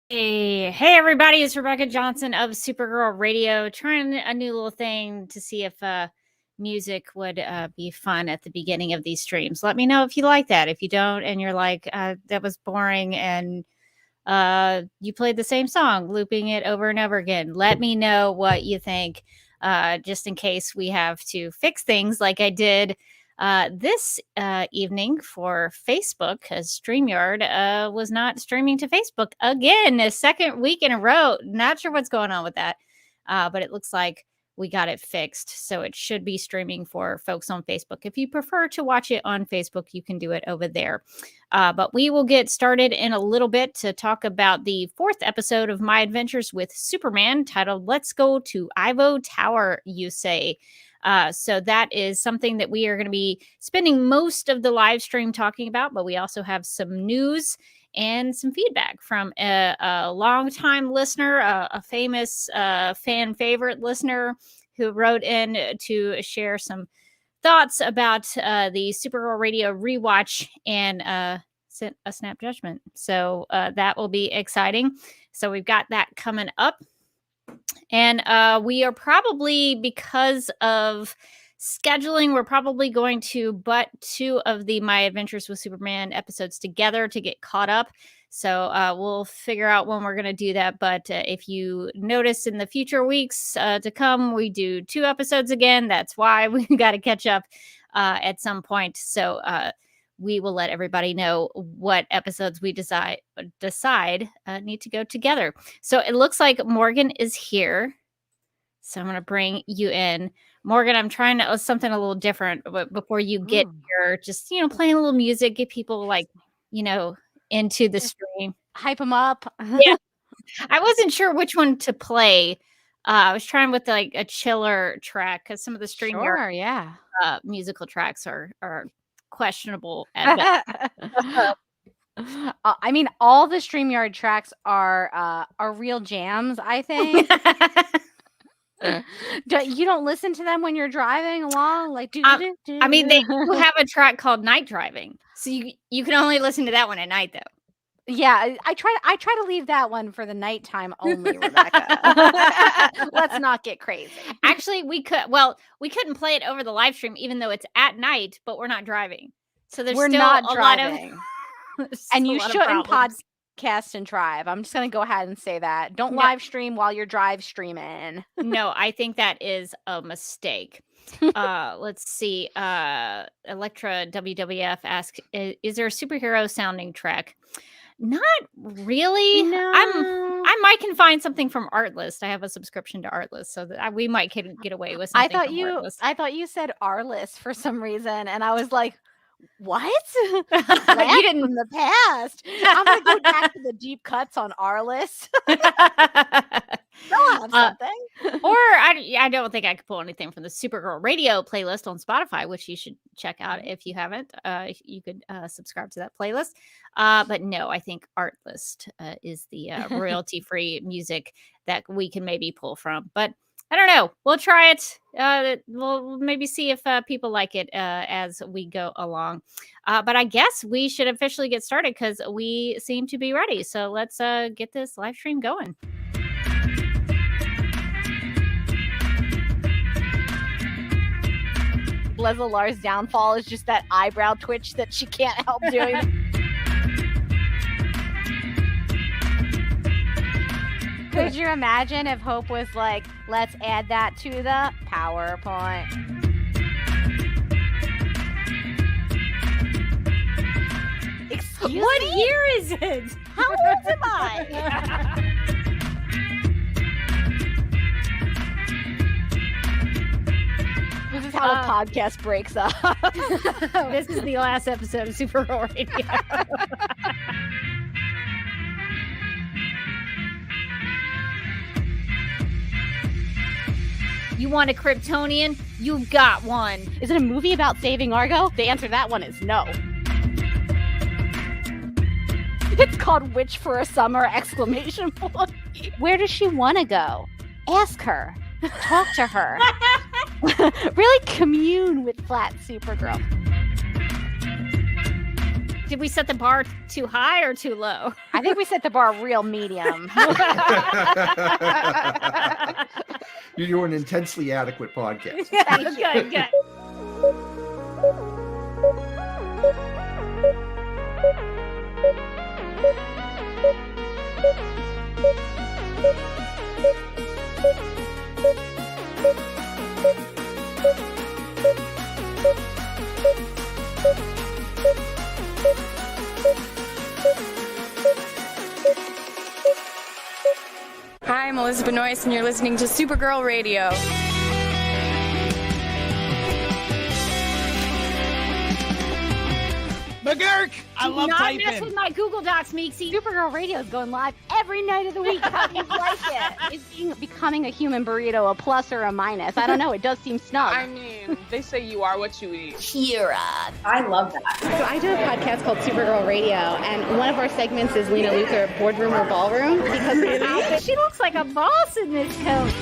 Hey everybody, it's Rebecca Johnson of Supergirl Radio, trying a new little thing to see if music would be fun at the beginning of these streams. Let me know if you like that. If you don't and you're like, that was boring and you played the same song, looping it over and over again, let me know what you think, just in case we have to fix things like I did this evening for Facebook, because StreamYard was not streaming to Facebook again, a second week in a row. Not sure what's going on with that, but it looks like we got it fixed. So it should be streaming for folks on Facebook. If you prefer to watch it on Facebook, you can do it over there. But we will get started in a little bit to talk about the 4th episode of My Adventures with Superman, titled Let's Go to Ivo Tower, You Say. So that is something that we are going to be spending most of the live stream talking about, but we also have some news and some feedback from a longtime listener, a famous fan favorite listener who wrote in to share some thoughts about the Supergirl Radio rewatch and sent a snap judgment. So that will be exciting. So we've got that coming up. And we are probably, because of scheduling, we're probably going to butt 2 of the My Adventures with Superman episodes together to get caught up. So we'll figure out when we're going to do that. But if you notice in the future weeks to come, we do 2 episodes again. That's why we got to catch up at some point. So we will let everybody know what episodes we decide need to go together. So it looks like Morgan is here. So I'm going to bring you in. Morgan, I'm trying to something a little different, but before you get here, just, playing a little music, get people into the stream. Hype them up. Yeah. I wasn't sure which one to play. I was trying with a chiller track, because some of the stream musical tracks are questionable at best. I mean, all the StreamYard tracks are real jams, I think. You don't listen to them when you're driving along? I mean, they do have a track called Night Driving, so you can only listen to that one at night, though. Yeah, I try to leave that one for the nighttime only, Rebecca. Let's not get crazy. Actually, we couldn't play it over the live stream, even though it's at night, but we're not driving. So we're still not a driving. lot of and you shouldn't podcast and drive. I'm just going to go ahead and say that. Don't live stream while you're drive streaming. No, I think that is a mistake. Let's see. Electra WWF asks, is there a superhero sounding track? Not really. No. I might can find something from Artlist. I have a subscription to Artlist, so that we might get away with something. I thought you said Artlist for some reason, and I was like, what? You didn't from the past. I'm gonna go back to the deep cuts on Artlist. They'll have something. Or I don't think I could pull anything from the Supergirl Radio playlist on Spotify, which you should check out if you haven't. You could subscribe to that playlist. But no, I think Artlist is the royalty-free music that we can maybe pull from. But I don't know. We'll try it. We'll maybe see if people like it as we go along. But I guess we should officially get started, because we seem to be ready. So let's get this live stream going. Leslie Lar's downfall is just that eyebrow twitch that she can't help doing. Could you imagine if Hope was like, let's add that to the PowerPoint? Excuse what me? Year is it? How old am I? This is how a podcast breaks up. This is the last episode of Supergirl Radio. You want a Kryptonian? You got one. Is it a movie about saving Argo? The answer to that one is no. It's called Witch for a Summer! ! Where does she want to go? Ask her. Talk to her. Really commune with flat Supergirl. Did we set the bar too high or too low? I think we set the bar real medium. You're doing an intensely adequate podcast. Good, good. Hi, I'm Elizabeth Noyce, and you're listening to Supergirl Radio. McGurk! I love Not typing. mess with my Google Docs, Meeksy. Supergirl Radio is going live every night of the week. How do you like it? Is becoming a human burrito a plus or a minus? I don't know. It does seem snug. I mean, they say you are what you eat. Kira. I love that. So I do a podcast called Supergirl Radio, and one of our segments is Lena Luthor, Boardroom or Ballroom, because her outfit. She looks like a boss in this coat.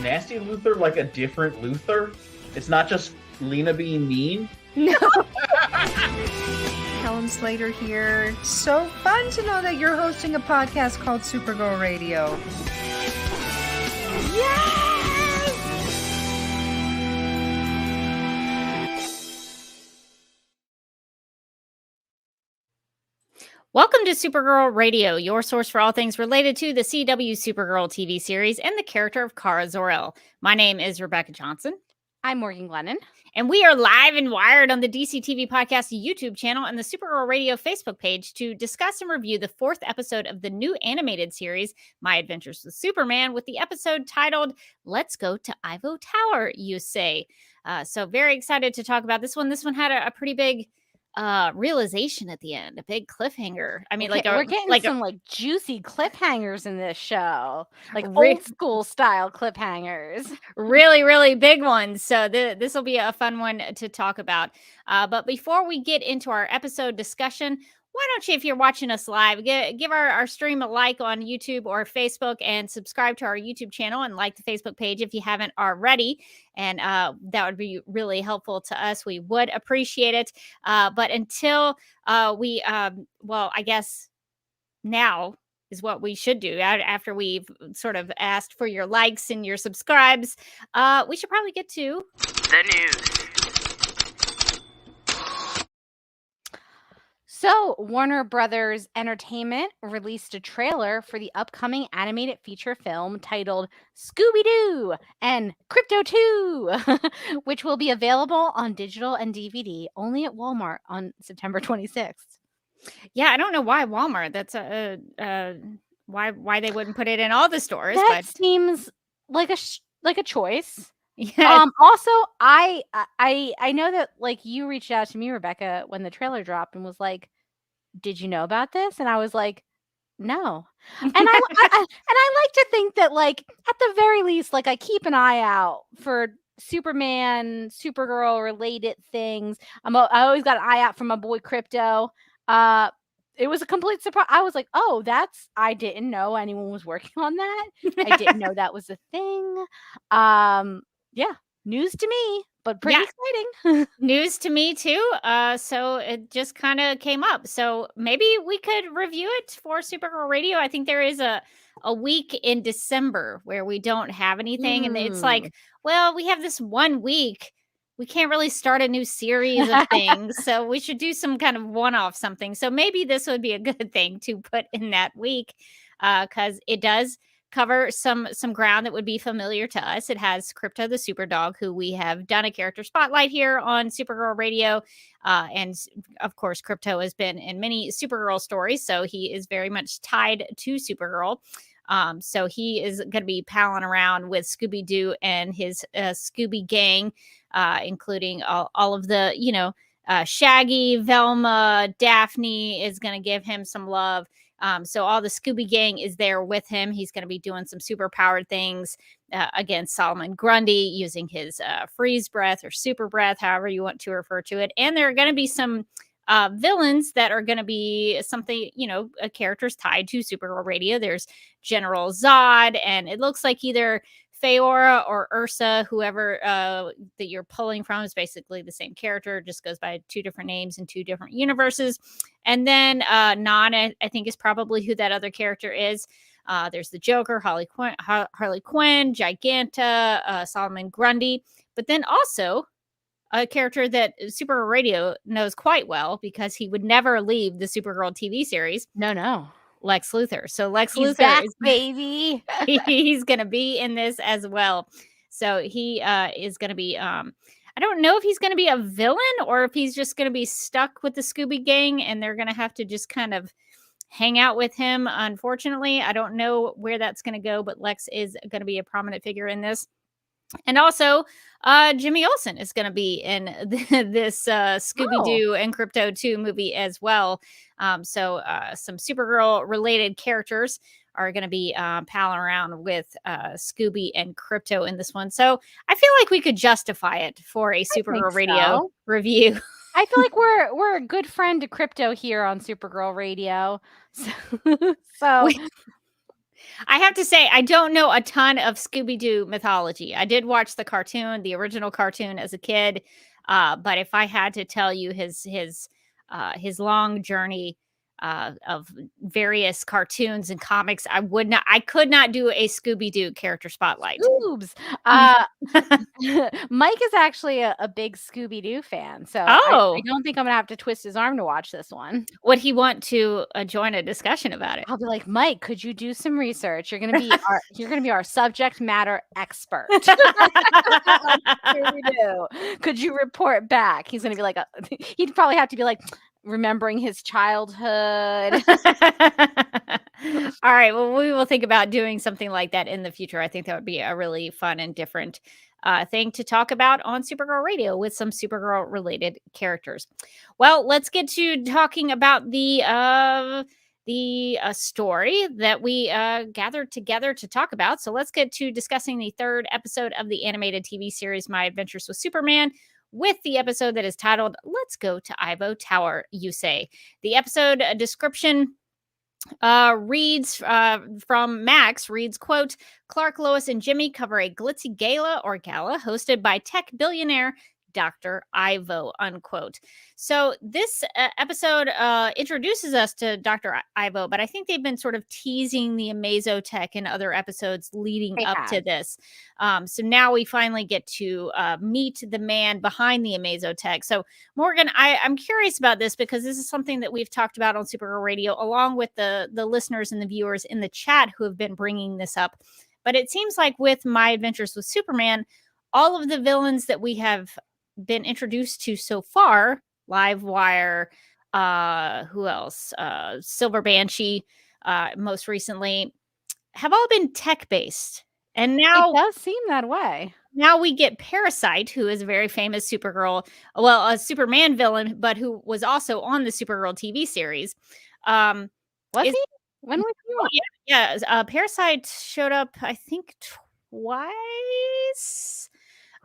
Nasty Luthor like a different Luthor? It's not just Lena being mean? No. Helen Slater here. So fun to know that you're hosting a podcast called Supergirl Radio. Welcome to Supergirl Radio, your source for all things related to the CW Supergirl TV series and the character of Kara Zor-El. My name is Rebecca Johnson. I'm Morgan Glennon. And we are live and wired on the DC TV Podcast YouTube channel and the Supergirl Radio Facebook page to discuss and review the 4th episode of the new animated series, My Adventures with Superman, with the episode titled, Let's Go to Ivo Tower, you say. So very excited to talk about this one. This one had a pretty big realization at the end, a big cliffhanger. I mean, we're getting some juicy cliffhangers in this show, like old school style cliffhangers, really, really big ones. So this will be a fun one to talk about. But before we get into our episode discussion, why don't you, if you're watching us live, give our stream a like on YouTube or Facebook and subscribe to our YouTube channel and like the Facebook page if you haven't already. And that would be really helpful to us. We would appreciate it. But until I guess now is what we should do after we've sort of asked for your likes and your subscribes. We should probably get to the news. So, Warner Brothers Entertainment released a trailer for the upcoming animated feature film titled Scooby-Doo and Crypto 2, which will be available on digital and DVD only at Walmart on September 26th. Yeah, I don't know why Walmart. That's why they wouldn't put it in all the stores. That seems like a choice. Yeah. Also, I know that you reached out to me, Rebecca, when the trailer dropped and was like, "Did you know about this?" And I was like, "No." And I like to think that at the very least, I keep an eye out for Superman, Supergirl related things. I always got an eye out for my boy Crypto. It was a complete surprise. I was like, "Oh, I didn't know anyone was working on that. I didn't know that was a thing." Yeah, news to me, but pretty exciting. News to me too. So it just kind of came up. So maybe we could review it for Supergirl Radio. I think there is a week in December where we don't have anything. And it's like, well, we have this 1 week. We can't really start a new series of things. So we should do some kind of one-off something. So maybe this would be a good thing to put in that week because it does cover some ground that would be familiar to us. It has Crypto the Superdog, who we have done a character spotlight here on Supergirl Radio. And of course, Crypto has been in many Supergirl stories, so he is very much tied to Supergirl. So he is going to be palling around with Scooby-Doo and his Scooby gang, including all of the, Shaggy, Velma, Daphne is going to give him some love. So all the Scooby gang is there with him. He's going to be doing some super powered things against Solomon Grundy using his freeze breath or super breath, however you want to refer to it. And there are going to be some villains that are going to be something, characters tied to Supergirl Radio. There's General Zod, and it looks like either Feora or Ursa, whoever that you're pulling from, is basically the same character, just goes by 2 different names in 2 different universes. And then Non, I think, is probably who that other character is. There's the Joker, Harley Quinn, Giganta, Solomon Grundy, but then also a character that Supergirl Radio knows quite well because he would never leave the Supergirl TV series. No. Lex Luthor. So Lex He's Luthor back, is baby. he's going to be in this as well. So he is going to be I don't know if he's going to be a villain or if he's just going to be stuck with the Scooby Gang and they're going to have to just kind of hang out with him. Unfortunately, I don't know where that's going to go, but Lex is going to be a prominent figure in this. And also, Jimmy Olsen is going to be in this Scooby-Doo and Crypto 2 movie as well. So some Supergirl related characters are going to be palling around with Scooby and Crypto in this one. So I feel like we could justify it for a Supergirl Radio review. I feel like we're a good friend to Crypto here on Supergirl Radio. So I have to say, I don't know a ton of Scooby-Doo mythology. I did watch the cartoon, the original cartoon as a kid. But if I had to tell you his long journey of various cartoons and comics, I could not do a Scooby-Doo character spotlight. Scoobs. Mike is actually a big Scooby-Doo fan, so I don't think I'm gonna have to twist his arm to watch this one. Would he want to join a discussion about it? I'll be like, Mike, could you do some research? You're gonna be our subject matter expert. Could you report back? He's gonna be like, he'd probably have to be like, remembering his childhood. All right. Well, we will think about doing something like that in the future. I think that would be a really fun and different thing to talk about on Supergirl Radio with some Supergirl related characters. Well, let's get to talking about the story that we gathered together to talk about. So let's get to discussing the 3rd episode of the animated TV series, My Adventures with Superman, with the episode that is titled, Let's Go to Ivo Tower, You Say. The episode description reads from Max, quote, Clark, Lois, and Jimmy cover a glitzy gala hosted by tech billionaire Dr. Ivo, unquote. So this episode introduces us to Dr. Ivo, but I think they've been sort of teasing the Amazotech in other episodes leading up to this. So now we finally get to meet the man behind the Amazotech. So Morgan, I'm curious about this because this is something that we've talked about on Supergirl Radio, along with the listeners and the viewers in the chat who have been bringing this up. But it seems like with My Adventures with Superman, all of the villains that we have been introduced to so far, Livewire, who else? Silver Banshee, most recently, have all been tech-based. And now it does seem that way. Now we get Parasite, who is a very famous Supergirl, a Superman villain, but who was also on the Supergirl TV series. Was he? When was he? Yeah. Parasite showed up, I think, twice.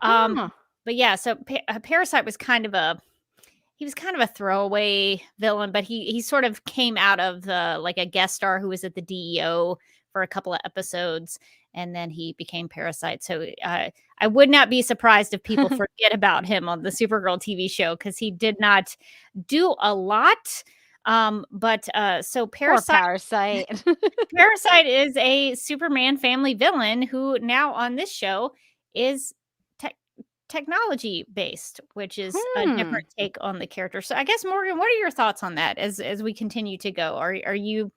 But yeah, so Parasite was kind of a throwaway villain, but he sort of came out of the like a guest star who was at the DEO for a couple of episodes, and then he became Parasite. So I would not be surprised if people forget about him on the Supergirl TV show because he did not do a lot. So Parasite Parasite is a Superman family villain who now on this show is technology based, which is a different take on the character. So I guess, Morgan, what are your thoughts on that as we continue to go? Are you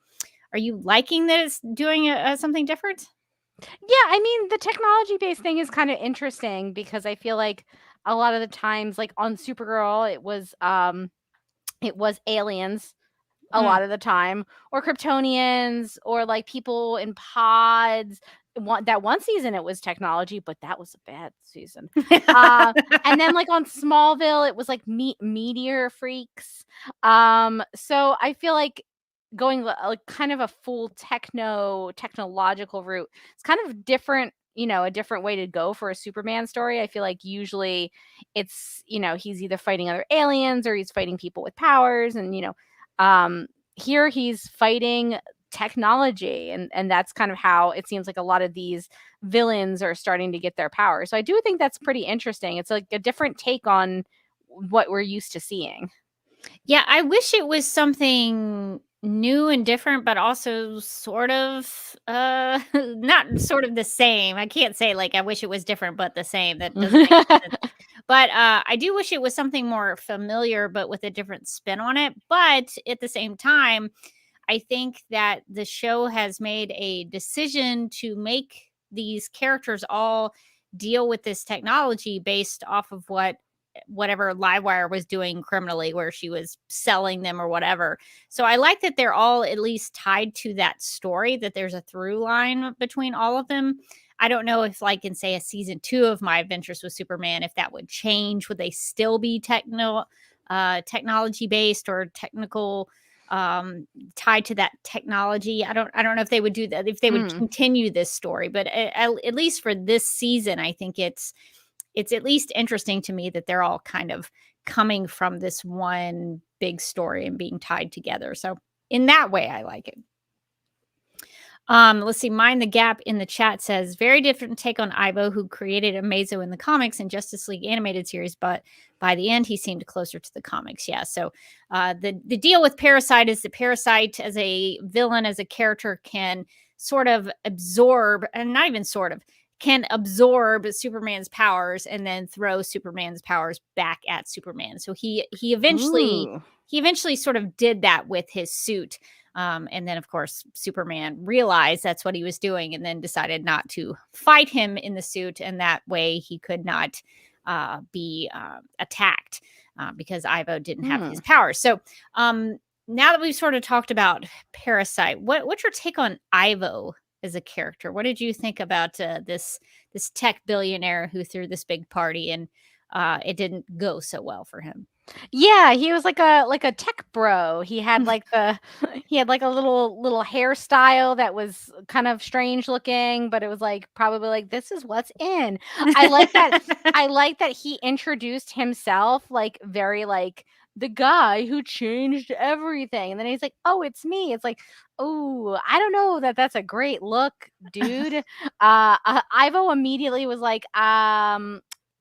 liking that it's doing something different? Yeah, I mean, the technology based thing is kind of interesting because I feel like a lot of the times, like on Supergirl, it was aliens a lot of the time, or Kryptonians, or like people in pods. That one season it was technology, but that was a bad season. And then like on Smallville, it was like meteor freaks. So I feel like going like kind of a full technological route. It's kind of different, a different way to go for a Superman story. I feel like usually it's, he's either fighting other aliens or he's fighting people with powers, and here he's fighting technology, and that's kind of how it seems like a lot of these villains are starting to get their power. So I do think that's pretty interesting. It's like a different take on what we're used to seeing. Yeah, I wish it was something new and different, but also sort of not sort of the same. I can't say like I wish it was different but the same. That doesn't make sense. But I do wish it was something more familiar but with a different spin on it. But at the same time, I think that the show has made a decision to make these characters all deal with this technology based off of whatever Livewire was doing criminally, where she was selling them or whatever. So I like that they're all at least tied to that story, that there's a through line between all of them. I don't know if, like, in say a season 2 of My Adventures with Superman, if that would change. Would they still be technology based or technical tied to that technology? I don't know if they would do that, if they would continue this story, but at least for this season, I think it's at least interesting to me that they're all kind of coming from this one big story and being tied together. So in that way, I like it. Let's see. Mind the Gap in the chat says, very different take on Ivo, who created Amazo in the comics and Justice League animated series, but by the end, he seemed closer to the comics. Yeah. So the deal with Parasite is that Parasite as a villain, as a character, can sort of absorb, and not even sort of, can absorb Superman's powers and then throw Superman's powers back at Superman. So he eventually sort of did that with his suit. And then, of course, Superman realized that's what he was doing and then decided not to fight him in the suit. And that way he could not be attacked because Ivo didn't have his powers. So now that we've sort of talked about Parasite, what's your take on Ivo as a character? What did you think about this tech billionaire who threw this big party and it didn't go so well for him? Yeah, he was like a tech bro. He had like a little hairstyle that was kind of strange looking, but it was like probably like, this is what's in. I like that. I like that he introduced himself like very like the guy who changed everything, and then he's like, "Oh, it's me." It's like, oh, I don't know that that's a great look, dude. Ivo immediately was like,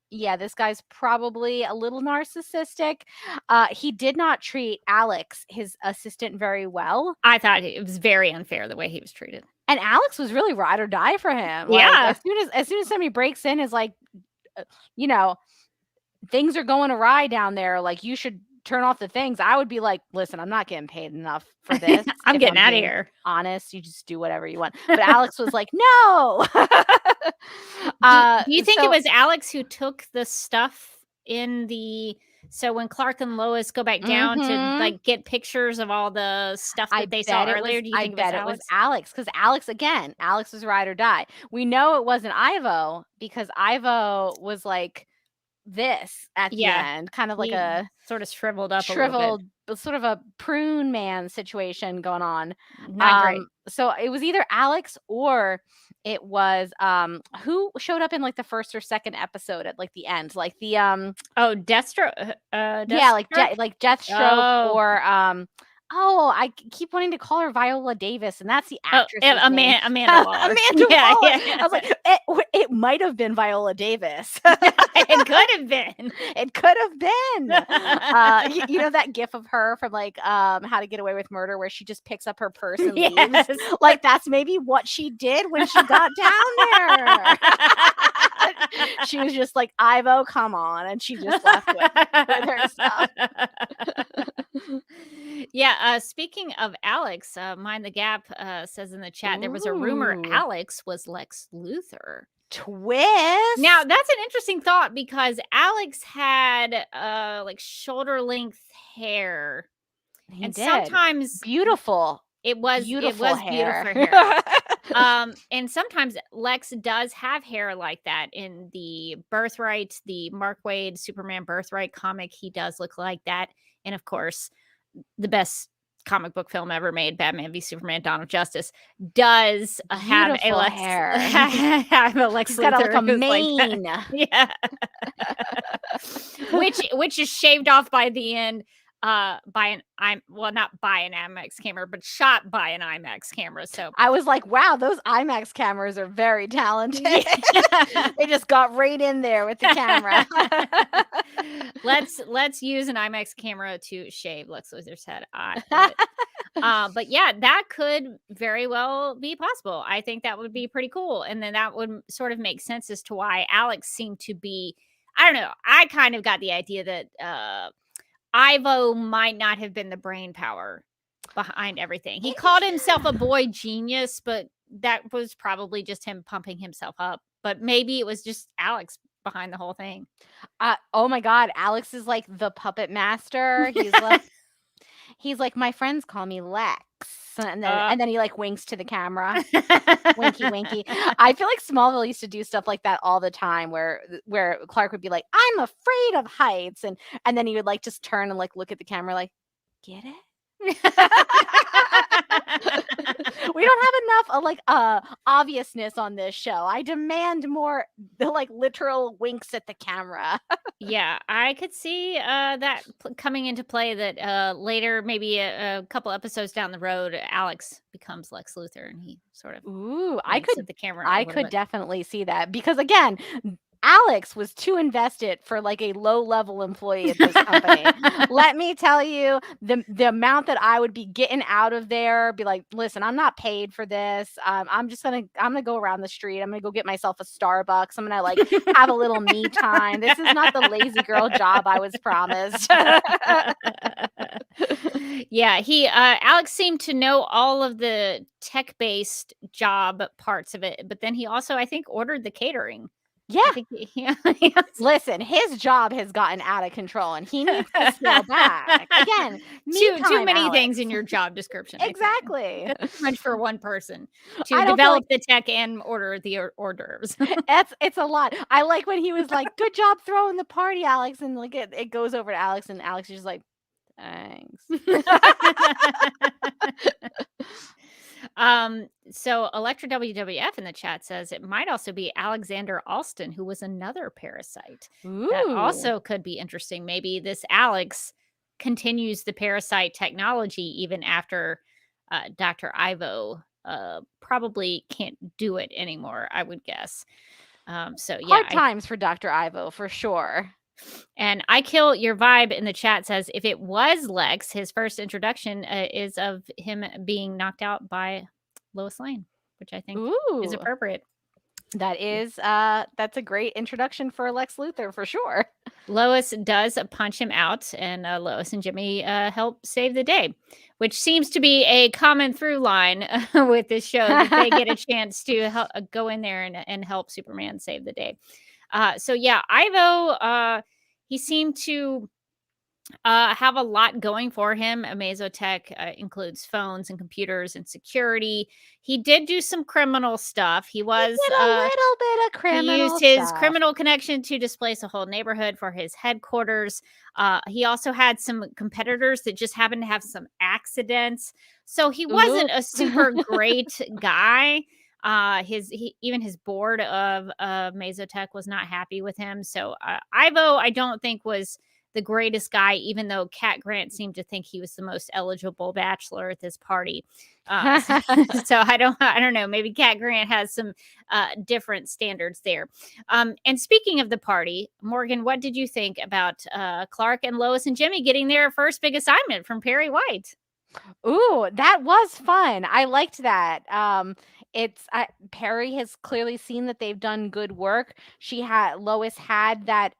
yeah, this guy's probably a little narcissistic. He did not treat Alex, his assistant, very well. I thought it was very unfair the way he was treated. And Alex was really ride or die for him. Yeah. Like, as soon as somebody breaks in, is like, things are going awry down there. Like, you should turn off the things. I would be like, listen, I'm not getting paid enough for this. I'm getting out of here. Honest, you just do whatever you want. But Alex was like, no. Do you think it was Alex who took the stuff in so when Clark and Lois go back down to like get pictures of all the stuff that they saw earlier? Do you think it was Alex? Because Alex was ride or die. We know it wasn't Ivo because Ivo was like this at the end, kind of like a sort of shriveled sort of a prune man situation going on. Not great. So it was either Alex or it was who showed up in like the first or second episode at like the end, like the Deathstroke. like Deathstroke or I keep wanting to call her Viola Davis, and that's the actress. Amanda Waller. Amanda Waller. Yeah. I was like, it might have been Viola Davis. It could have been. It could have been. You know that gif of her from like How to Get Away with Murder, where she just picks up her purse and leaves. Like that's maybe what she did when she got down there. She was just like, Ivo, come on, and she just left with her stuff. Yeah, speaking of Alex, Mind the Gap says in the chat, there was a rumor Alex was Lex Luthor. Twist. Now, that's an interesting thought because Alex had like shoulder length hair. Sometimes beautiful. It was beautiful hair. And sometimes Lex does have hair like that. In the Birthright, the Mark Waid Superman Birthright comic, he does look like that. And of course, the best comic book film ever made, Batman v Superman: Dawn of Justice, does have a Lex hair. Have a Lex He's got Luthor like a mane. Yeah. which is shaved off by the end. by not by an IMAX camera, but shot by an IMAX camera. So I was like, wow, those IMAX cameras are very talented. They just got right in there with the camera. let's use an IMAX camera to shave Lex Luthor's head. But yeah, that could very well be possible. I think that would be pretty cool. And then that would sort of make sense as to why Alex seemed to be, I don't know. I kind of got the idea that Ivo might not have been the brain power behind everything. He called himself a boy genius, but that was probably just him pumping himself up. But maybe it was just Alex behind the whole thing. Oh my God, Alex is like the puppet master. He's like, my friends call me Lex. And then he like winks to the camera. Winky, winky. I feel like Smallville used to do stuff like that all the time where Clark would be like, I'm afraid of heights. And then he would like just turn and like look at the camera like, get it? We don't have enough obviousness on this show. I demand more the like literal winks at the camera. Yeah, I could see that coming into play, that later, maybe a couple episodes down the road, Alex becomes Lex Luthor and he sort of I winks at the camera. I could definitely see that, because again, Alex was too invested for like a low-level employee at this company. Let me tell you, the amount that I would be getting out of there, be like, listen, I'm not paid for this. I'm gonna go around the street. I'm gonna go get myself a Starbucks. I'm gonna like have a little me time. This is not the lazy girl job I was promised. Yeah, Alex seemed to know all of the tech-based job parts of it, but then he also, I think, ordered the catering. Yeah. I think Listen, his job has gotten out of control and he needs to scale back. Again, too many things in your job description. Exactly. Too much for one person to develop the tech and order the hors d'oeuvres. It's a lot. I like when he was like, good job throwing the party, Alex. And like it goes over to Alex and Alex is just like, thanks. So Electra WWF in the chat says it might also be Alexander Alston, who was another parasite. Ooh. That also could be interesting. Maybe this Alex continues the parasite technology even after Dr. Ivo probably can't do it anymore, I would guess. So yeah, hard times for Dr. Ivo for sure. And I Kill Your Vibe in the chat says if it was Lex, his first introduction is of him being knocked out by Lois Lane, which I think is appropriate. That's a great introduction for Lex Luthor for sure. Lois does punch him out, and Lois and Jimmy help save the day, which seems to be a common through line with this show, that they get a chance to go in there and help Superman save the day. So yeah, Ivo, he seemed to have a lot going for him. Amazotech includes phones and computers and security. He did do some criminal stuff. He did a little bit of criminal He used his criminal connection to displace a whole neighborhood for his headquarters. He also had some competitors that just happened to have some accidents. So he wasn't a super great guy. Even his board of Mazotech was not happy with him. So Ivo, I don't think, was the greatest guy, even though Cat Grant seemed to think he was the most eligible bachelor at this party. So I don't know. Maybe Cat Grant has some different standards there. And speaking of the party, Morgan, what did you think about Clark and Lois and Jimmy getting their first big assignment from Perry White? Ooh, that was fun. I liked that. Perry has clearly seen that they've done good work. Lois had that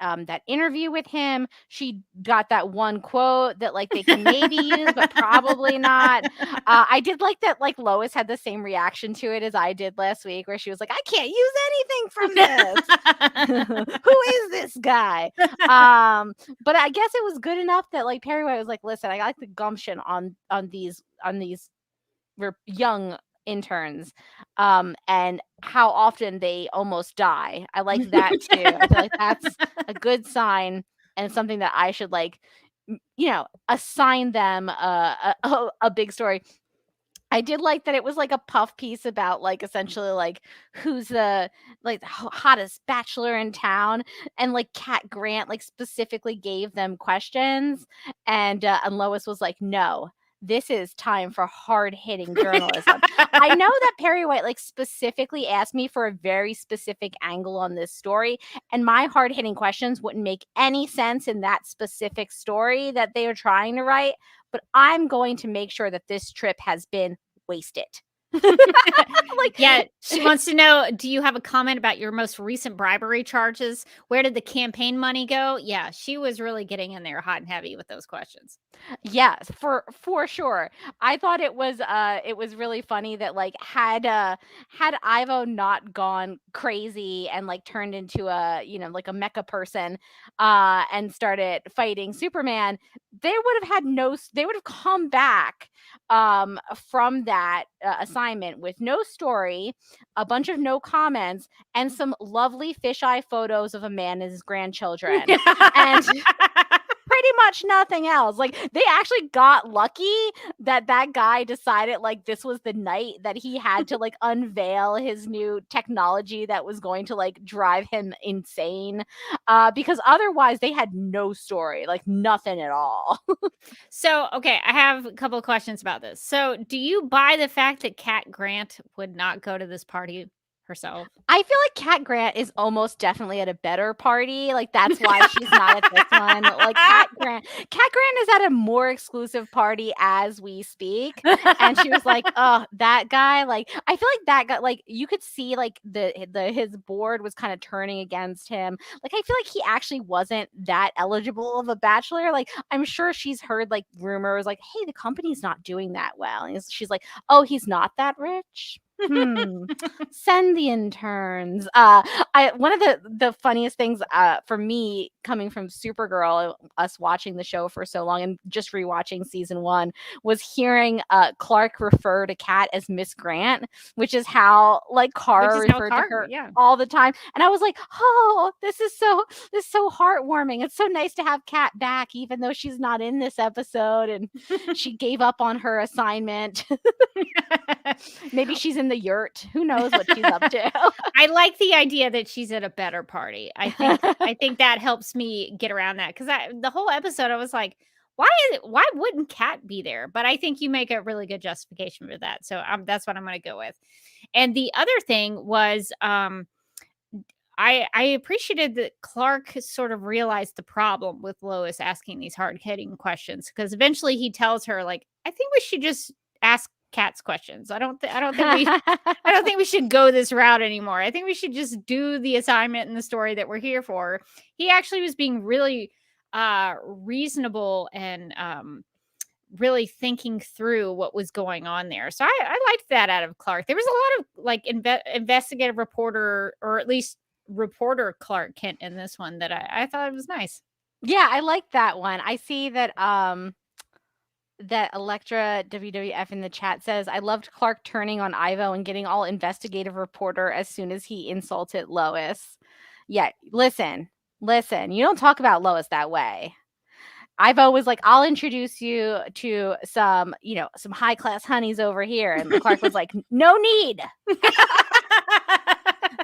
interview with him. She got that one quote that like they can maybe use, but probably not. I did like that, like Lois had the same reaction to it as I did last week, where she was like, I can't use anything from this. Who is this guy? But I guess it was good enough that like Perry White was like, listen, I like the gumption on these young interns, and how often they almost die. I like that too. I feel like that's a good sign and something that I should like, assign them a big story. I did like that it was like a puff piece about like essentially like who's the like the hottest bachelor in town, and like Cat Grant like specifically gave them questions, and Lois was like, no, this is time for hard hitting journalism. I know that Perry White like specifically asked me for a very specific angle on this story, and my hard hitting questions wouldn't make any sense in that specific story that they are trying to write. But I'm going to make sure that this trip has been wasted. Like, Yeah, she wants to know, do you have a comment about your most recent bribery charges? Where did the campaign money go? Yeah, she was really getting in there hot and heavy with those questions. yes, for sure. I thought it was really funny that like had Ivo not gone crazy and like turned into a, like a mecha person and started fighting Superman, they would have had they would have come back from that assignment with no story, a bunch of no comments, and some lovely fisheye photos of a man and his grandchildren. And pretty much nothing else. Like, they actually got lucky that guy decided like this was the night that he had to like unveil his new technology that was going to like drive him insane, because otherwise they had no story, like nothing at all. So, okay, I have a couple of questions about this. So, do you buy the fact that Cat Grant would not go to this party herself? I feel like Cat Grant is almost definitely at a better party. Like, that's why she's not at this one. Like, Cat Grant is at a more exclusive party as we speak. And she was like, oh, that guy. Like, I feel like that guy, like, you could see like his board was kind of turning against him. Like, I feel like he actually wasn't that eligible of a bachelor. Like, I'm sure she's heard like rumors like, hey, the company's not doing that well. And she's like, oh, he's not that rich. Send the interns. One of the funniest things for me coming from Supergirl, us watching the show for so long and just rewatching season 1, was hearing Clark refer to Kat as Miss Grant, which is how like Kara referred to her all the time. And I was like, oh, this is so heartwarming. It's so nice to have Kat back, even though she's not in this episode and she gave up on her assignment. Maybe she's in the yurt. Who knows what she's up to? I like the idea that she's at a better party. I think that helps me get around that, because the whole episode I was like, why wouldn't Kat be there? But I think you make a really good justification for that. So that's what I'm going to go with. And the other thing was, I appreciated that Clark sort of realized the problem with Lois asking these hard-hitting questions, because eventually he tells her, like, I think we should just ask Kat's questions. I don't think we should go this route anymore. I think we should just do the assignment and the story that we're here for. He actually was being really reasonable and really thinking through what was going on there. So I liked that out of Clark. There was a lot of like investigative reporter, or at least reporter Clark Kent in this one that I thought it was nice. Yeah, I like that one. I see that that Electra WWF in the chat says, I loved Clark turning on Ivo and getting all investigative reporter as soon as he insulted Lois. Yeah, listen, you don't talk about Lois that way. Ivo was like, I'll introduce you to some high class honeys over here. And Clark was like, no need.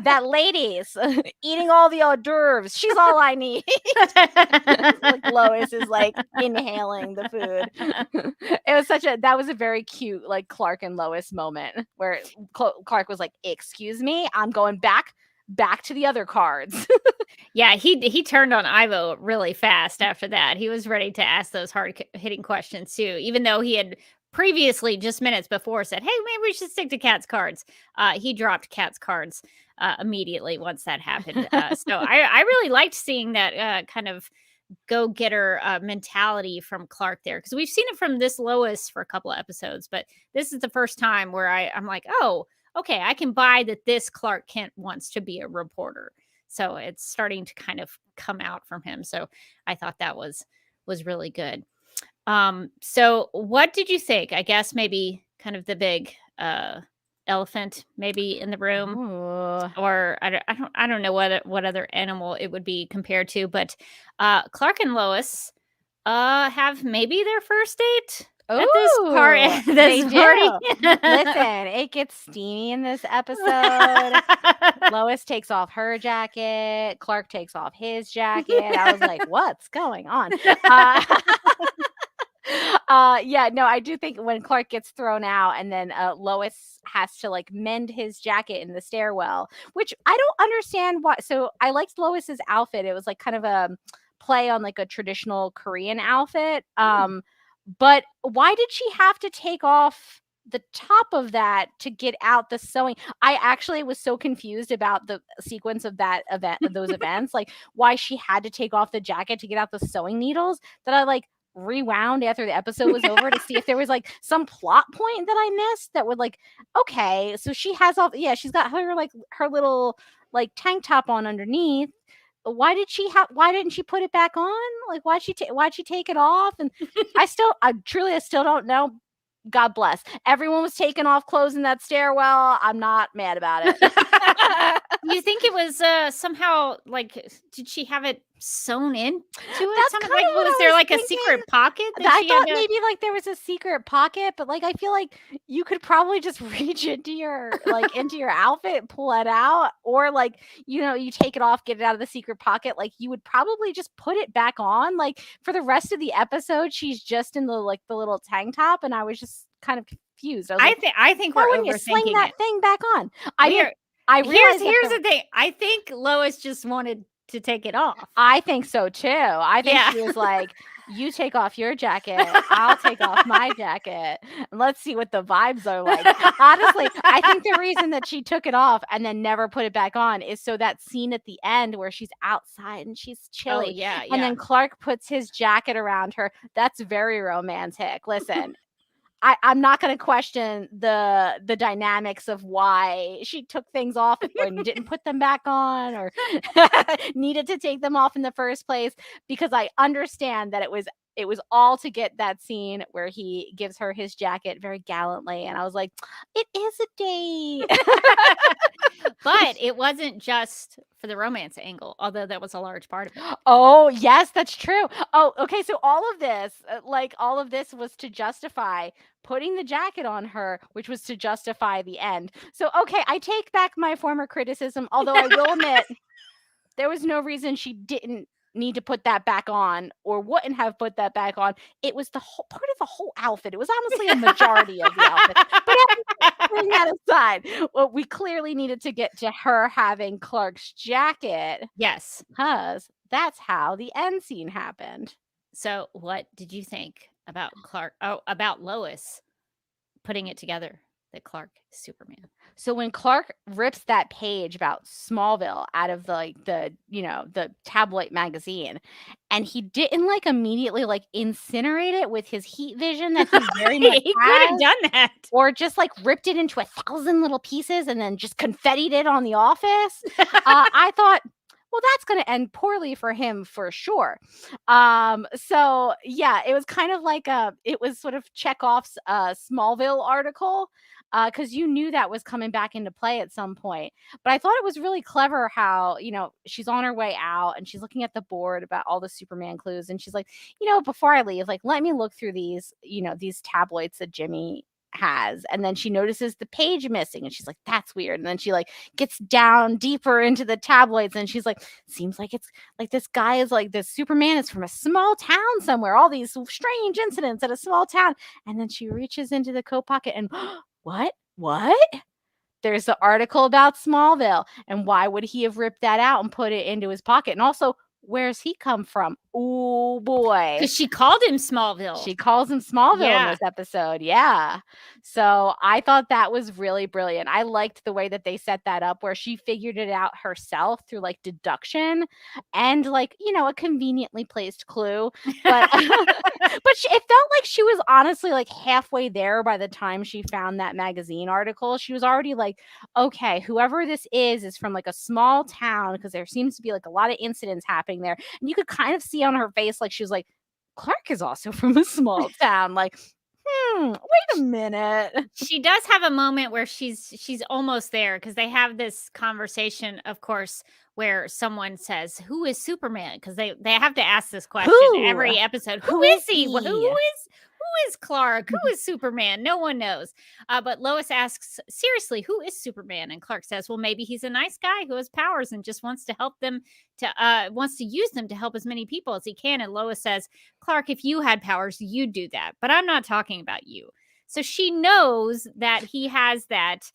That lady's eating all the hors d'oeuvres. She's all I need. Like Lois is like inhaling the food. That was a very cute like Clark and Lois moment where Clark was like, excuse me, I'm going back to the other cards. Yeah, he turned on Ivo really fast after that. He was ready to ask those hard-hitting questions too, even though he had previously, just minutes before, said, hey, maybe we should stick to Kat's cards. He dropped Kat's cards immediately once that happened. So I really liked seeing that kind of go-getter mentality from Clark there, because we've seen it from this Lois for a couple of episodes, but this is the first time where I'm like, oh, okay, I can buy that this Clark Kent wants to be a reporter. So it's starting to kind of come out from him. So I thought that was really good. So what did you think? I guess maybe kind of the big elephant maybe in the room. Ooh. Or I don't know what other animal it would be compared to, but Clark and Lois have maybe their first date. at this party. They do. Listen, it gets steamy in this episode. Lois takes off her jacket. Clark takes off his jacket. I was like, what's going on? Yeah, no, I do think when Clark gets thrown out and then Lois has to like mend his jacket in the stairwell, which I don't understand why. So I liked Lois's outfit. It was like kind of a play on like a traditional Korean outfit. But why did she have to take off the top of that to get out the sewing? I actually was so confused about the sequence of that event, those events, like why she had to take off the jacket to get out the sewing needles, that I like rewound after the episode was over to see if there was like some plot point that I missed that would like, okay, so she has all, yeah, she's got her like her little like tank top on underneath. Why didn't she put it back on? Like why'd she take it off? And I still don't know. God bless. Everyone was taking off clothes in that stairwell. I'm not mad about it. You think it was somehow like, did she have it sewn into it? That's Something kinda like, what was I there was like a thinking. secret pocket? I thought maybe like there was a secret pocket, but like I feel like you could probably just reach into your outfit, pull it out, or like you take it off, get it out of the secret pocket. Like you would probably just put it back on. Like for the rest of the episode, she's just in the little tank top, and I was just kind of confused. I think we're when you sling overthinking that it. thing back on. Here's the thing. I think Lois just wanted to take it off. I think so too. I think she was like, you take off your jacket, I'll take off my jacket, and let's see what the vibes are like. Honestly, I think the reason that she took it off and then never put it back on is so that scene at the end where she's outside and she's chilly. Oh, yeah. And then Clark puts his jacket around her. That's very romantic. Listen. I'm not going to question the dynamics of why she took things off or didn't put them back on or needed to take them off in the first place, because I understand that it was all to get that scene where he gives her his jacket very gallantly. And I was like, it is a date. But it wasn't just for the romance angle, although that was a large part of it. Oh, yes, that's true. Oh, okay. So all of this was to justify putting the jacket on her, which was to justify the end. So, okay, I take back my former criticism, although I will admit there was no reason she didn't need to put that back on or wouldn't have put that back on. It was the whole part of the whole outfit. It was honestly a majority of the outfit. But putting that aside, well, we clearly needed to get to her having Clark's jacket. Yes. Because that's how the end scene happened. So what did you think about about Lois putting it together that Clark is Superman? So when Clark rips that page about Smallville out of the tabloid magazine, and he didn't like immediately like incinerate it with his heat vision that he very much he could have done that, or just like ripped it into 1,000 little pieces and then just confettied it on the office. I thought, well, that's going to end poorly for him for sure. So yeah, it was kind of like it was sort of Chekhov's Smallville article, because you knew that was coming back into play at some point. But I thought it was really clever how, she's on her way out and she's looking at the board about all the Superman clues. And she's like, before I leave, like, let me look through these, these tabloids that Jimmy has. And then she notices the page missing and she's like, that's weird. And then she like gets down deeper into the tabloids and she's like, seems like it's like this guy is like, this Superman is from a small town somewhere, all these strange incidents at a small town. And then she reaches into the coat pocket and what? There's the article about Smallville. And why would he have ripped that out and put it into his pocket? And also, where's he come from? Oh boy. Because she called him Smallville. She calls him Smallville in this episode. Yeah. So I thought that was really brilliant. I liked the way that they set that up where she figured it out herself through like deduction and like, a conveniently placed clue. But but it felt like she was honestly like halfway there by the time she found that magazine article. She was already like, okay, whoever this is from like a small town, because there seems to be like a lot of incidents happening there. And you could kind of see on her face like she was like, Clark is also from a small town. Like, wait a minute. She does have a moment where she's almost there, because they have this conversation, of course, where someone says, who is Superman? Because they have to ask this question every episode. Who is he? Who who is Clark? Who is Superman? No one knows. But Lois asks, seriously, who is Superman? And Clark says, well, maybe he's a nice guy who has powers and just wants to help them wants to use them to help as many people as he can. And Lois says, Clark, if you had powers, you'd do that. But I'm not talking about you. So she knows that he has that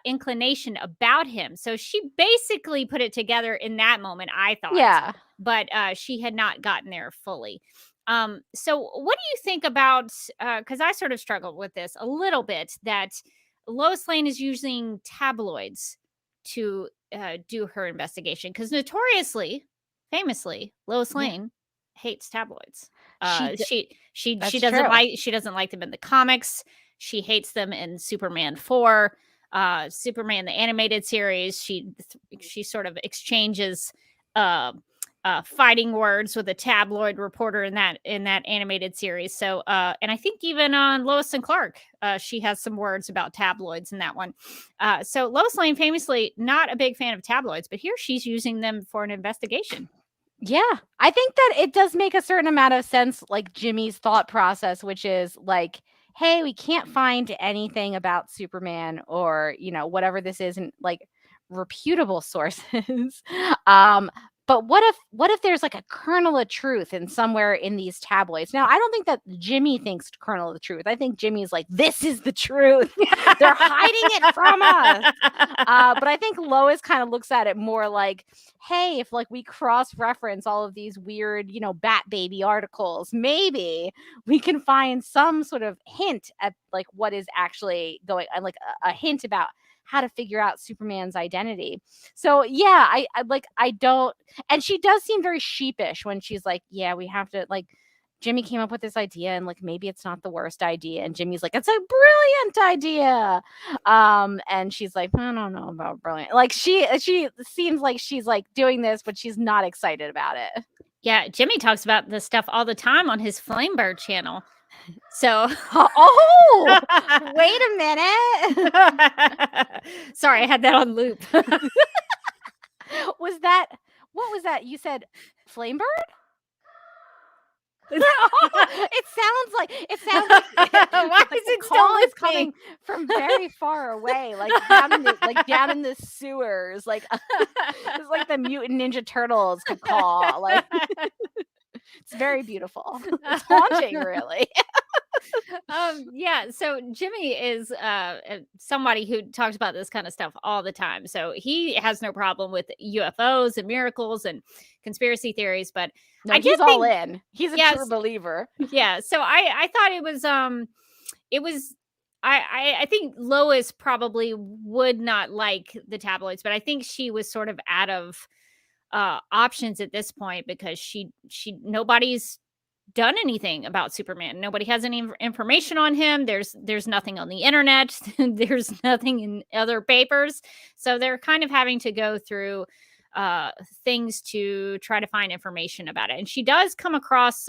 inclination about him. So she basically put it together in that moment, I thought. Yeah. But she had not gotten there fully. So what do you think about, because I sort of struggled with this a little bit, that Lois Lane is using tabloids to do her investigation, because famously, Lois Lane hates tabloids. She doesn't like them in the comics. She hates them in Superman 4, Superman the animated series. She sort of exchanges fighting words with a tabloid reporter in that animated series. So and I think even on Lois and Clark, she has some words about tabloids in that one. So Lois Lane famously not a big fan of tabloids, but here she's using them for an investigation. Yeah, I think that it does make a certain amount of sense, like Jimmy's thought process, which is like, hey, we can't find anything about Superman or, whatever this is in like reputable sources. But what if there's like a kernel of truth in somewhere in these tabloids? Now, I don't think that Jimmy thinks kernel of truth. I think Jimmy's like, this is the truth. They're hiding it from us. But I think Lois kind of looks at it more like, hey, if like we cross-reference all of these weird, Bat Baby articles, maybe we can find some sort of hint at like what is actually going on, like a hint about how to figure out Superman's identity. So yeah, I don't, and she does seem very sheepish when she's like, yeah, we have to, like, Jimmy came up with this idea and like maybe it's not the worst idea, and Jimmy's like, it's a brilliant idea. And she's like, I don't know about brilliant. Like she seems like she's like doing this, but she's not excited about it. Yeah, Jimmy talks about this stuff all the time on his Flamebird channel. So, wait a minute. Sorry, I had that on loop. What was that? You said Flamebird? It sounds like why is it call still is coming from very far away, like down in the sewers, like it's like the Mutant Ninja Turtles could call. Like it's very beautiful. It's haunting, really. Yeah, so Jimmy is somebody who talks about this kind of stuff all the time. So he has no problem with UFOs and miracles and conspiracy theories, but he's all in. He's a true believer. Yeah, so I thought it was I think Lois probably would not like the tabloids, but I think she was sort of out of options at this point, because nobody's done anything about Superman. Nobody has any information on him. There's nothing on the internet. There's nothing in other papers. So they're kind of having to go through things to try to find information about it. And she does come across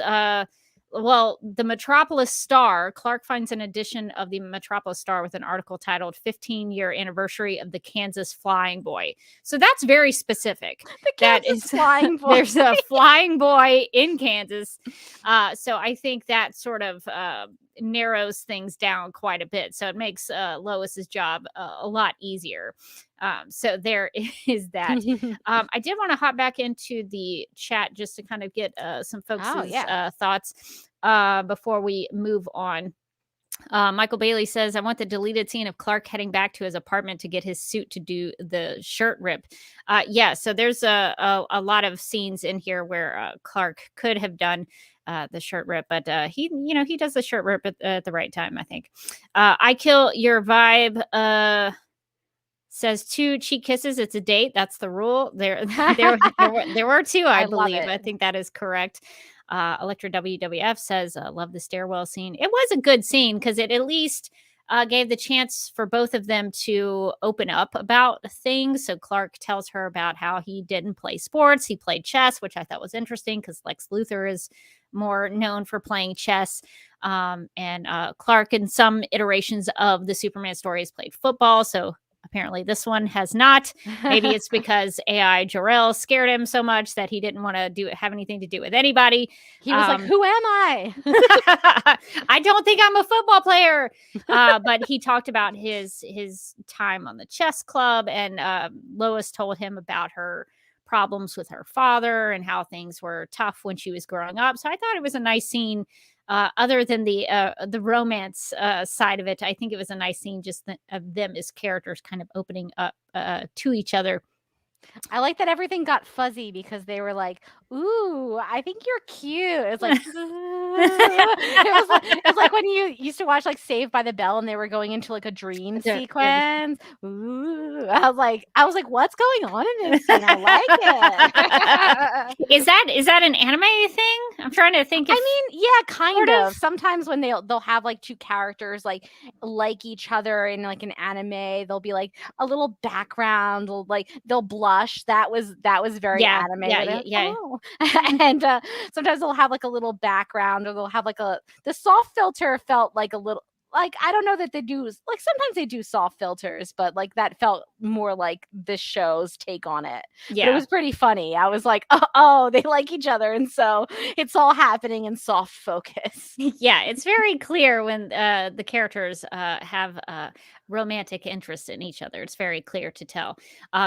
the Metropolis Star. Clark finds an edition of the Metropolis Star with an article titled 15-year anniversary of the Kansas Flying Boy. So that's very specific. The Kansas Flying Boy. There's a flying boy in Kansas. So I think that sort of narrows things down quite a bit. So it makes Lois's job a lot easier. So there is that. I did want to hop back into the chat just to kind of get some folks' thoughts before we move on. Michael Bailey says, I want the deleted scene of Clark heading back to his apartment to get his suit to do the shirt rip. So there's a lot of scenes in here where Clark could have done the shirt rip, but he does the shirt rip at the right time, I think. I kill your vibe. Says 2 cheek kisses. It's a date. That's the rule. There were 2, I believe. I think that is correct. Electra WWF says, love the stairwell scene. It was a good scene because it at least gave the chance for both of them to open up about things. So Clark tells her about how he didn't play sports. He played chess, which I thought was interesting because Lex Luthor is more known for playing chess. And Clark, in some iterations of the Superman story, has played football. So Apparently this one has not. Maybe it's because AI Jor-El scared him so much that he didn't want to have anything to do with anybody. He was like, who am I? I don't think I'm a football player. But he talked about his time on the chess club, and Lois told him about her problems with her father and how things were tough when she was growing up. So I thought it was a nice scene. Other than the romance side of it, I think it was a nice scene just of them as characters kind of opening up to each other. I like that everything got fuzzy because they were like, ooh, I think you're cute. It's like, it was like when you used to watch like Saved by the Bell and they were going into like a dream sequence. Ooh, I was like, what's going on in this scene? I like it. Is that an anime thing? I'm trying to think. I mean, yeah, kind of. Sometimes when they'll have like two characters like each other in like an anime, there'll be like a little background, they'll blush. That was very anime. Yeah. Oh. And sometimes they'll have like a little background, or they'll have like the soft filter felt like a little, like, I don't know that they do, like, sometimes they do soft filters, but like that felt more like this show's take on it. Yeah. But it was pretty funny. I was like, oh, they like each other, and so it's all happening in soft focus. Yeah, it's very clear when the characters have romantic interest in each other. It's very clear to tell.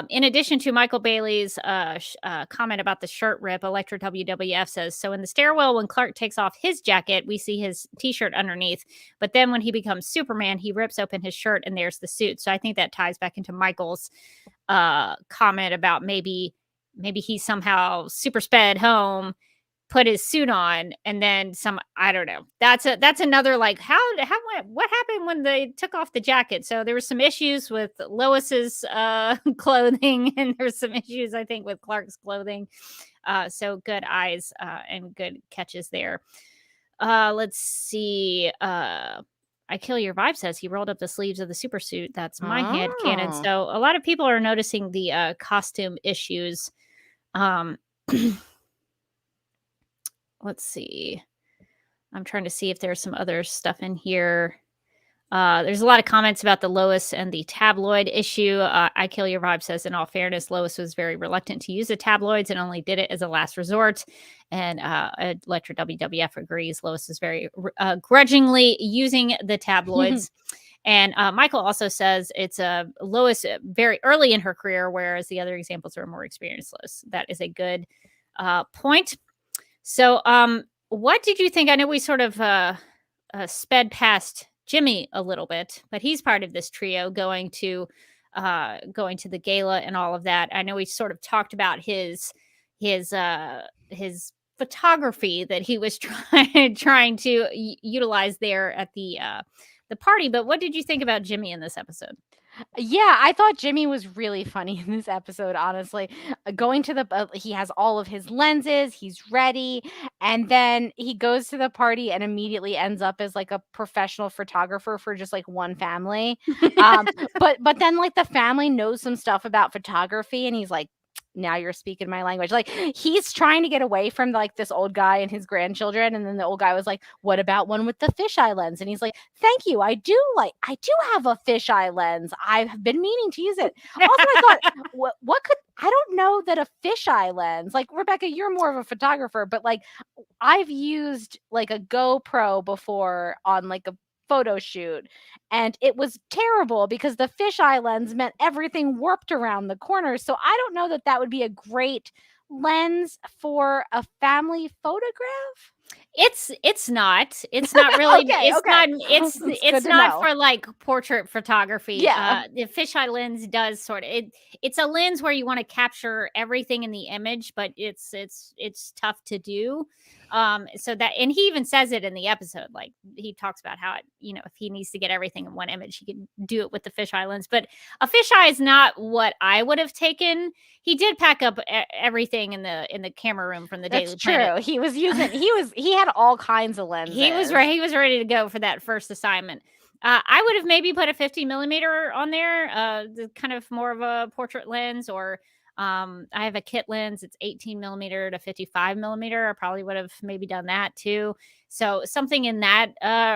In addition to Michael Bailey's comment about the shirt rip, Electra WWF says, so in the stairwell, when Clark takes off his jacket, we see his t-shirt underneath. But then when he becomes Superman, he rips open his shirt and there's the suit. So I think that ties back into Michael's comment about maybe he somehow super sped home, put his suit on, and then I don't know. That's another, like, what happened when they took off the jacket? So there were some issues with Lois's clothing, and there's some issues, I think, with Clark's clothing. So good eyes and good catches there. Let's see. I Kill Your Vibe says he rolled up the sleeves of the super suit. That's my head canon. So a lot of people are noticing the costume issues. Let's see. I'm trying to see if there's some other stuff in here. There's a lot of comments about the Lois and the tabloid issue. I Kill Your Vibe says, in all fairness, Lois was very reluctant to use the tabloids and only did it as a last resort. And Electra WWF agrees. Lois is very grudgingly using the tabloids. And Michael also says it's Lois very early in her career, whereas the other examples are more experienced Lois. That is a good point. So what did you think? I know we sort of sped past Jimmy a little bit, but he's part of this trio going to the gala and all of that. I know we sort of talked about his photography that he was trying to utilize there at the party. But what did you think about Jimmy in this episode? Yeah, I thought Jimmy was really funny in this episode, honestly. Going to he has all of his lenses, he's ready, and then he goes to the party and immediately ends up as like a professional photographer for just like one family. But then like the family knows some stuff about photography, and he's like, now you're speaking my language. Like, he's trying to get away from like this old guy and his grandchildren, and then the old guy was like, what about one with the fisheye lens? And he's like, thank you, I do have a fisheye lens, I've been meaning to use it. Also, I thought, what could, I don't know that a fisheye lens, like, Rebecca, you're more of a photographer, but like I've used like a GoPro before on like a photo shoot, and it was terrible because the fisheye lens meant everything warped around the corners. So I don't know that would be a great lens for a family photograph. It's not really it's not for like portrait photography. Yeah. The fisheye lens does sort of it's a lens where you want to capture everything in the image, but it's tough to do. So that, and he even says it in the episode, like he talks about how, if he needs to get everything in one image, he can do it with the fisheye lens. But a fisheye is not what I would have taken. He did pack up everything in the camera room from the Daily Planet. That's true. He had all kinds of lenses. He was ready to go for that first assignment. I would have maybe put a 50 millimeter on there, kind of more of a portrait lens, or I have a kit lens. It's 18 millimeter to 55 millimeter. I probably would have maybe done that too. So something in that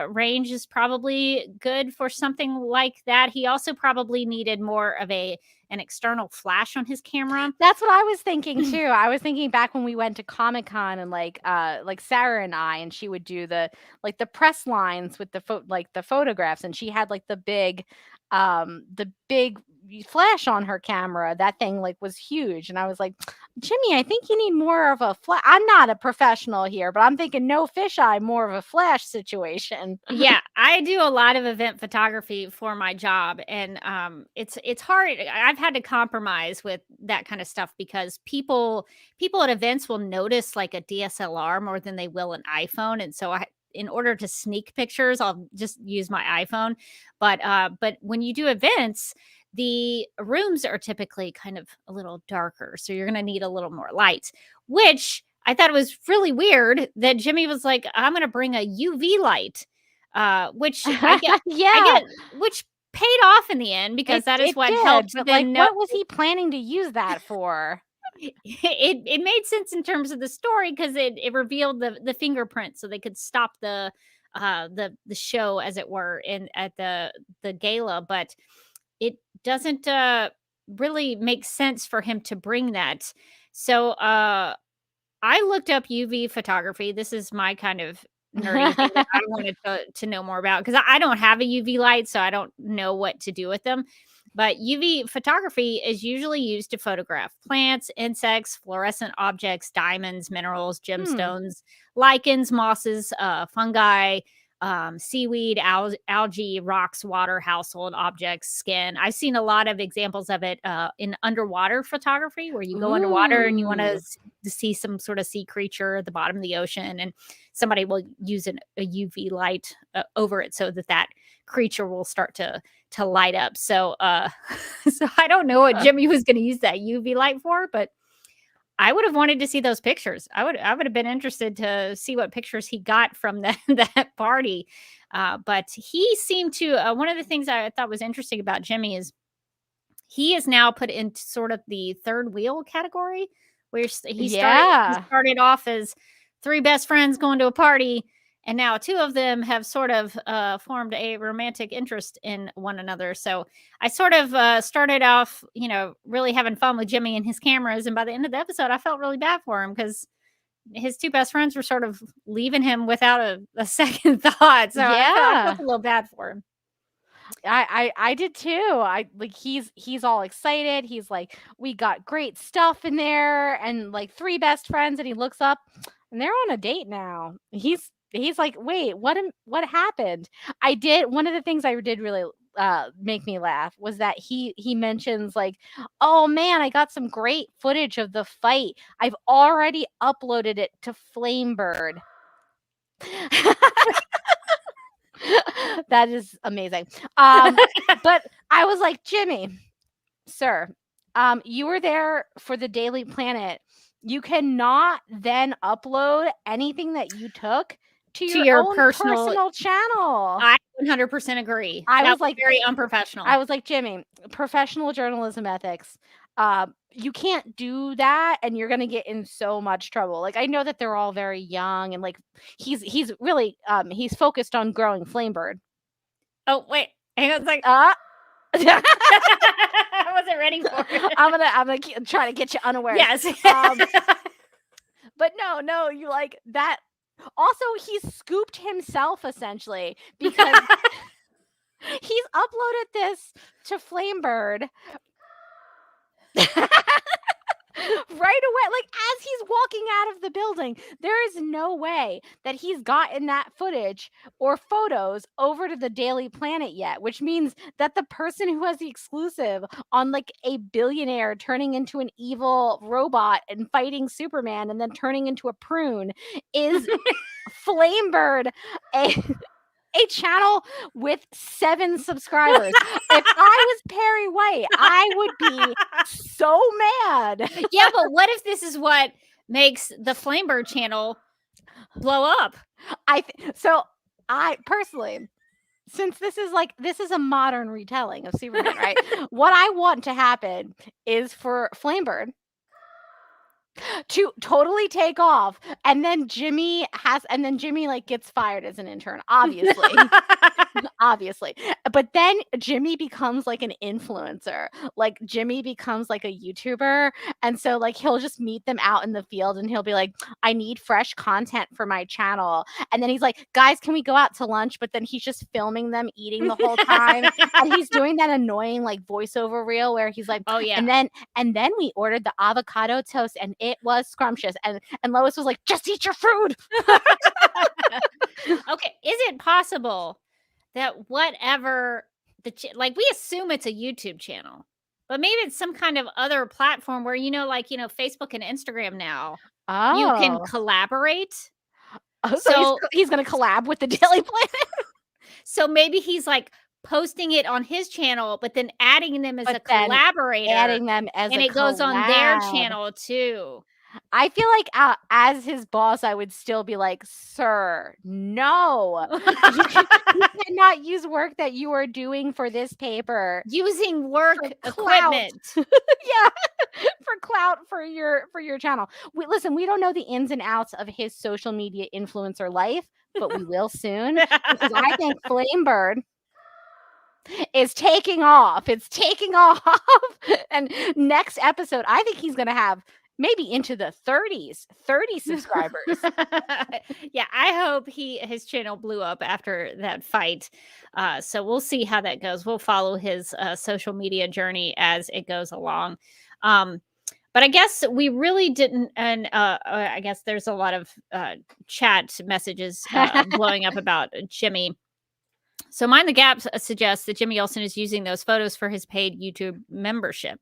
range is probably good for something like that. He also probably needed more of an external flash on his camera. That's what I was thinking too. I was thinking back when we went to Comic-Con and like Sarah and I, and she would do the press lines with the photographs, and she had like the big flash on her camera. That thing like was huge, and I was like, Jimmy, I think you need more of a flash. I'm not a professional here, but I'm thinking no fisheye, more of a flash situation. Yeah, I do a lot of event photography for my job, and it's hard. I've had to compromise with that kind of stuff because people at events will notice like a DSLR more than they will an iPhone, and so in order to sneak pictures, I'll just use my iPhone. But when you do events, the rooms are typically kind of a little darker, so you're going to need a little more light, which I thought it was really weird that Jimmy was like, I'm going to bring a UV light, which I get, which paid off in the end because that is what helped. But like, what was he planning to use that for? It made sense in terms of the story because it revealed the fingerprint, so they could stop the show, as it were, at the gala. But it doesn't really make sense for him to bring that. So I looked up UV photography. This is my kind of nerdy thing that I wanted to know more about because I don't have a UV light, so I don't know what to do with them. But UV photography is usually used to photograph plants, insects, fluorescent objects, diamonds, minerals, gemstones, lichens, mosses, fungi, seaweed, algae, rocks, water, household objects, skin. I've seen a lot of examples of it in underwater photography where you go underwater and you want to see some sort of sea creature at the bottom of the ocean, and somebody will use a UV light over it so that creature will start to light up. So so I don't know what Jimmy was going to use that UV light for, but I would have wanted to see those pictures. I would have been interested to see what pictures he got from that party. But he seemed to, one of the things I thought was interesting about Jimmy is he is now put into sort of the third wheel category where he started off as three best friends going to a party. And now two of them have sort of formed a romantic interest in one another. So I sort of started off, really having fun with Jimmy and his cameras. And by the end of the episode, I felt really bad for him because his two best friends were sort of leaving him without a second thought. So I felt a little bad for him. I did too. He's all excited. He's like, we got great stuff in there, and like three best friends. And he looks up, and they're on a date now. He's like, wait, what happened? One of the things I did really make me laugh was that he mentions like, oh man, I got some great footage of the fight. I've already uploaded it to Flamebird. That is amazing. But I was like, Jimmy, sir, you were there for the Daily Planet. You cannot then upload anything that you took to your own personal channel. I 100% agree. I was like, very unprofessional. I was like, Jimmy, professional journalism ethics. You can't do that, and you're gonna get in so much trouble. Like, I know that they're all very young, and like he's really he's focused on growing Flamebird. Oh wait, I was like, I wasn't ready for it. I'm gonna try to get you unaware. Yes. But no, you like that. Also, he scooped himself essentially because he's uploaded this to Flamebird right away. Like, as he's walking out of the building, there is no way that he's gotten that footage or photos over to the Daily Planet yet, which means that the person who has the exclusive on like a billionaire turning into an evil robot and fighting Superman and then turning into a prune is Flamebird, a channel with 7 subscribers. If I was Perry White, I would be so mad. Yeah, but what if this is what makes the Flamebird channel blow up? So I personally, since this is a modern retelling of Superman, right? What I want to happen is for Flamebird to totally take off, and then Jimmy like gets fired as an intern, obviously. Obviously. But then Jimmy becomes like an influencer. Like Jimmy becomes like a YouTuber. And so like he'll just meet them out in the field and he'll be like, I need fresh content for my channel. And then he's like, guys, can we go out to lunch? But then he's just filming them eating the whole time. And he's doing that annoying like voiceover reel where he's like, Oh yeah. and then we ordered the avocado toast and it was scrumptious. And Lois was like, just eat your food. Okay, is it possible that whatever like we assume it's a YouTube channel, but maybe it's some kind of other platform where Facebook and Instagram now you can collaborate. So he's going to collab with the Daily Planet. So maybe he's like posting it on his channel, but then adding them as a collaborator, and it goes on their channel too. I feel like as his boss, I would still be like, sir, no, you cannot use work that you are doing for this paper. Using work equipment. Yeah, for clout for your channel. We don't know the ins and outs of his social media influencer life, but we will soon, because I think Flamebird is taking off. It's taking off. And next episode, I think he's going to have maybe into the 30 subscribers. Yeah, I hope his channel blew up after that fight. So we'll see how that goes. We'll follow his social media journey as it goes along. But I guess we really didn't, and I guess there's a lot of chat messages blowing up about Jimmy. So Mind the Gap suggests that Jimmy Olsen is using those photos for his paid YouTube membership.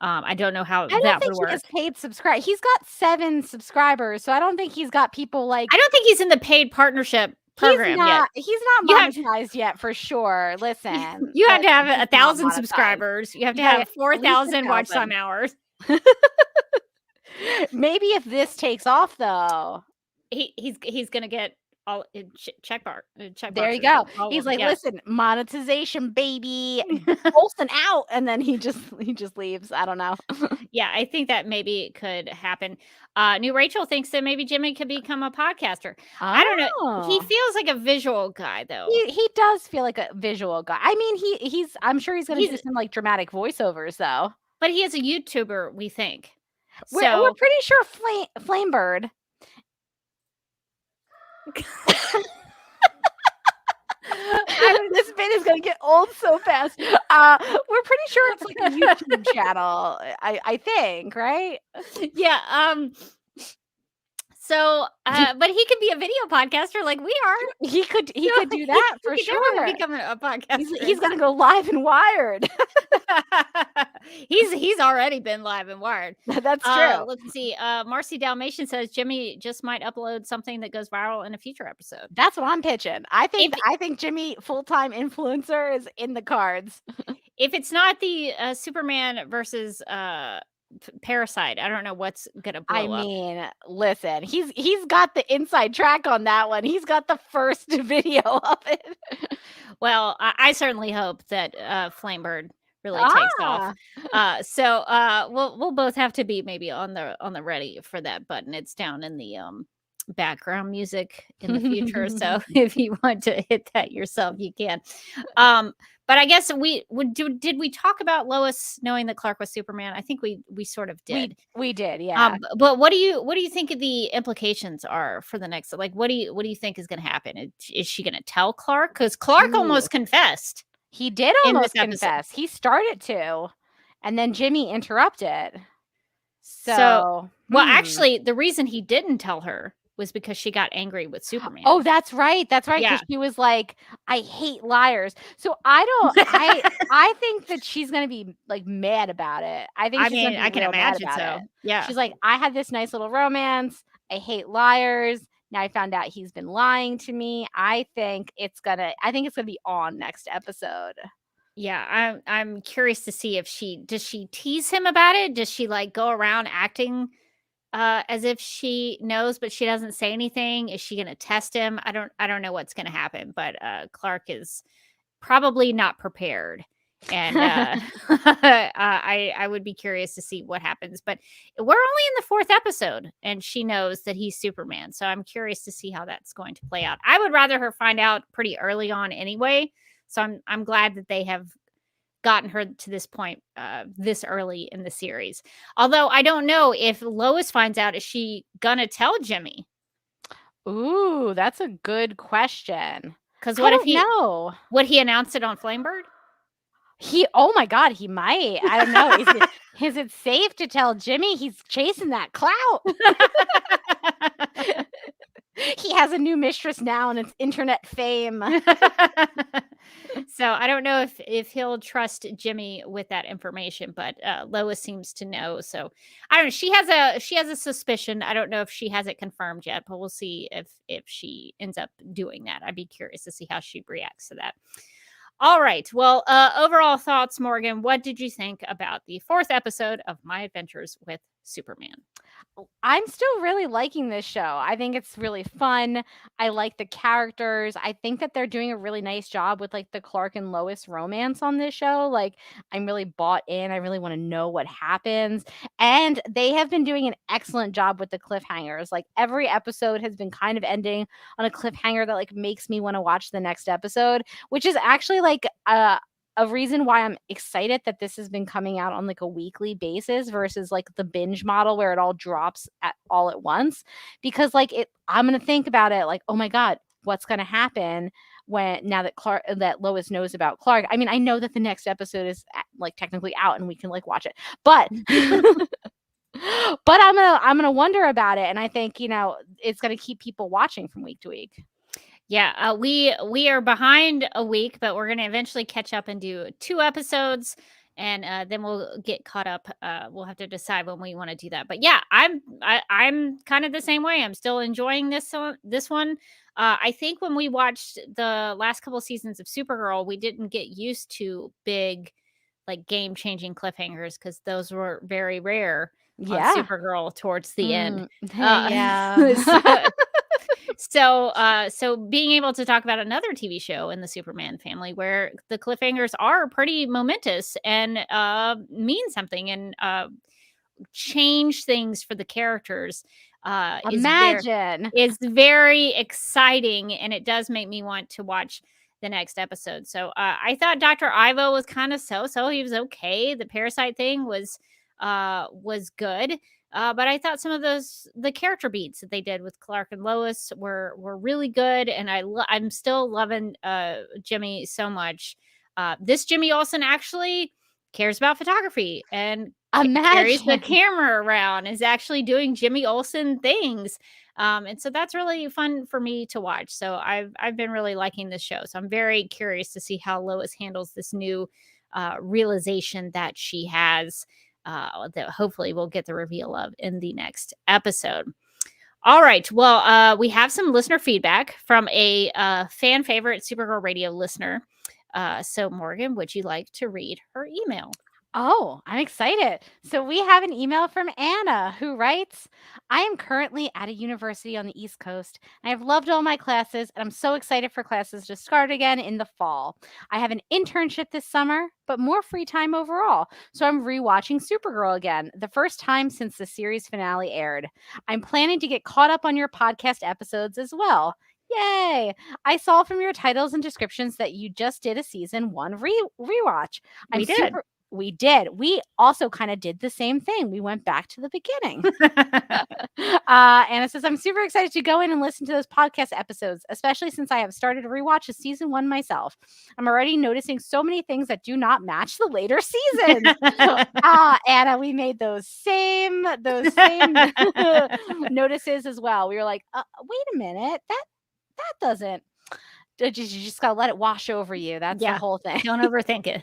I don't know how that would work. He has paid subscribe. He's got 7 subscribers, so I don't think he's got people like. I don't think he's in the paid partnership program yet. He's not monetized yet for sure. Listen, you have to have 1,000 subscribers. You have to have 4,000 watch time hours. Maybe if this takes off, though, he's gonna get all check bar. There you go. He's like, listen, monetization, baby. Olsen out, and then he just leaves. I don't know. Yeah, I think that maybe could happen. New Rachel thinks that maybe Jimmy could become a podcaster. I don't know. He feels like a visual guy, though. He does feel like a visual guy. I mean, he's. I'm sure he's going to do some like dramatic voiceovers, though. But he is a YouTuber, we think. We're pretty sure Flamebird. This bit is gonna get old so fast. We're pretty sure it's like a YouTube channel. I think, right? Yeah. So, but he could be a video podcaster like we are. He could do that for sure. Become a podcaster. He's gonna go live and wired. He's already been live and wired. That's true. Let's see. Marcy Dalmatian says Jimmy just might upload something that goes viral in a future episode. That's what I'm pitching. I think Jimmy full-time influencer is in the cards. If it's not the Superman versus Parasite, I don't know what's gonna blow up. I mean, listen, he's got the inside track on that one. He's got the first video of it. Well, I certainly hope that Flamebird really takes off. So we'll both have to be maybe on the ready for that button. It's down in the background music in the future. So if you want to hit that yourself, you can. But I guess did we talk about Lois knowing that Clark was Superman? I think we sort of did. We did, yeah. But what do you think the implications are for the next? Like, what do you think is going to happen? Is she going to tell Clark? Because Clark almost confessed. He did almost confess. He started to, and then Jimmy interrupted. So actually, the reason he didn't tell her was because she got angry with Superman. Oh, that's right. That's right. Because she was like, I hate liars. So I think that she's going to be like mad about it. I can imagine so. Yeah. She's like, I had this nice little romance. I hate liars. Now I found out he's been lying to me. I think it's gonna be on next episode. Yeah, I'm curious to see if does she tease him about it? Does she like go around acting as if she knows, but she doesn't say anything. Is she going to test him? I don't know what's going to happen, but Clark is probably not prepared. And I would be curious to see what happens. But we're only in the 4th episode, and she knows that he's Superman. So I'm curious to see how that's going to play out. I would rather her find out pretty early on anyway. So I'm glad that they have gotten her to this point this early in the series. Although I don't know if Lois finds out, is she gonna tell Jimmy? Ooh, that's a good question. Because what if know? Would he announce it on Flamebird? Oh my God, he might. I don't know. Is it safe to tell Jimmy he's chasing that clout? He has a new mistress now, and it's internet fame. So I don't know if he'll trust Jimmy with that information, but Lois seems to know. So I don't know. She has a suspicion. I don't know if she has it confirmed yet, but we'll see if she ends up doing that. I'd be curious to see how she reacts to that. All right. Well, overall thoughts, Morgan. What did you think about the 4th episode of My Adventures with Superman? I'm still really liking this show. I think it's really fun. I like the characters. I think that they're doing a really nice job with like the Clark and Lois romance on this show. Like, I'm really bought in. I really want to know what happens. And they have been doing an excellent job with the cliffhangers. Like, every episode has been kind of ending on a cliffhanger that like makes me want to watch the next episode, which is actually like a reason why I'm excited that this has been coming out on like a weekly basis versus like the binge model where it all drops all at once, because like I'm going to think about it like, oh my God, what's going to happen now that Lois knows about Clark. I mean, I know that the next episode is like technically out and we can like watch it, but but I'm going to wonder about it. And I think, it's going to keep people watching from week to week. Yeah, we are behind a week, but we're going to eventually catch up and do 2 episodes, and then we'll get caught up. We'll have to decide when we want to do that. But yeah, I'm kind of the same way. I'm still enjoying this one. I think when we watched the last couple of seasons of Supergirl, we didn't get used to big, like game-changing cliffhangers because those were very rare on Supergirl towards the end. Yeah. So being able to talk about another TV show in the Superman family where the cliffhangers are pretty momentous and mean something and change things for the characters is very exciting, and it does make me want to watch the next episode. So I thought Dr. Ivo was kind of so. He was okay. The parasite thing was good. But I thought some of the character beats that they did with Clark and Lois were really good, and I'm still loving Jimmy so much. This Jimmy Olsen actually cares about photography and carries the camera around, is actually doing Jimmy Olsen things, and so that's really fun for me to watch. So I've been really liking this show. So I'm very curious to see how Lois handles this new realization that she has. That hopefully we'll get the reveal of in the next episode. All right. Well, we have some listener feedback from a fan favorite Supergirl Radio listener. So Morgan, would you like to read her email? Oh, I'm excited. So we have an email from Anna who writes, I am currently at a university on the East Coast. And I've loved all my classes, and I'm so excited for classes to start again in the fall. I have an internship this summer, but more free time overall. So I'm rewatching Supergirl again, the first time since the series finale aired. I'm planning to get caught up on your podcast episodes as well. Yay! I saw from your titles and descriptions that you just did a season 1 rewatch. We did. We also kind of did the same thing. We went back to the beginning. Anna says, I'm super excited to go in and listen to those podcast episodes, especially since I have started to rewatch a season 1 myself. I'm already noticing so many things that do not match the later seasons. Anna, we made those same notices as well. We were like, wait a minute, that doesn't. You just gotta let it wash over you. That's the whole thing. Don't overthink it.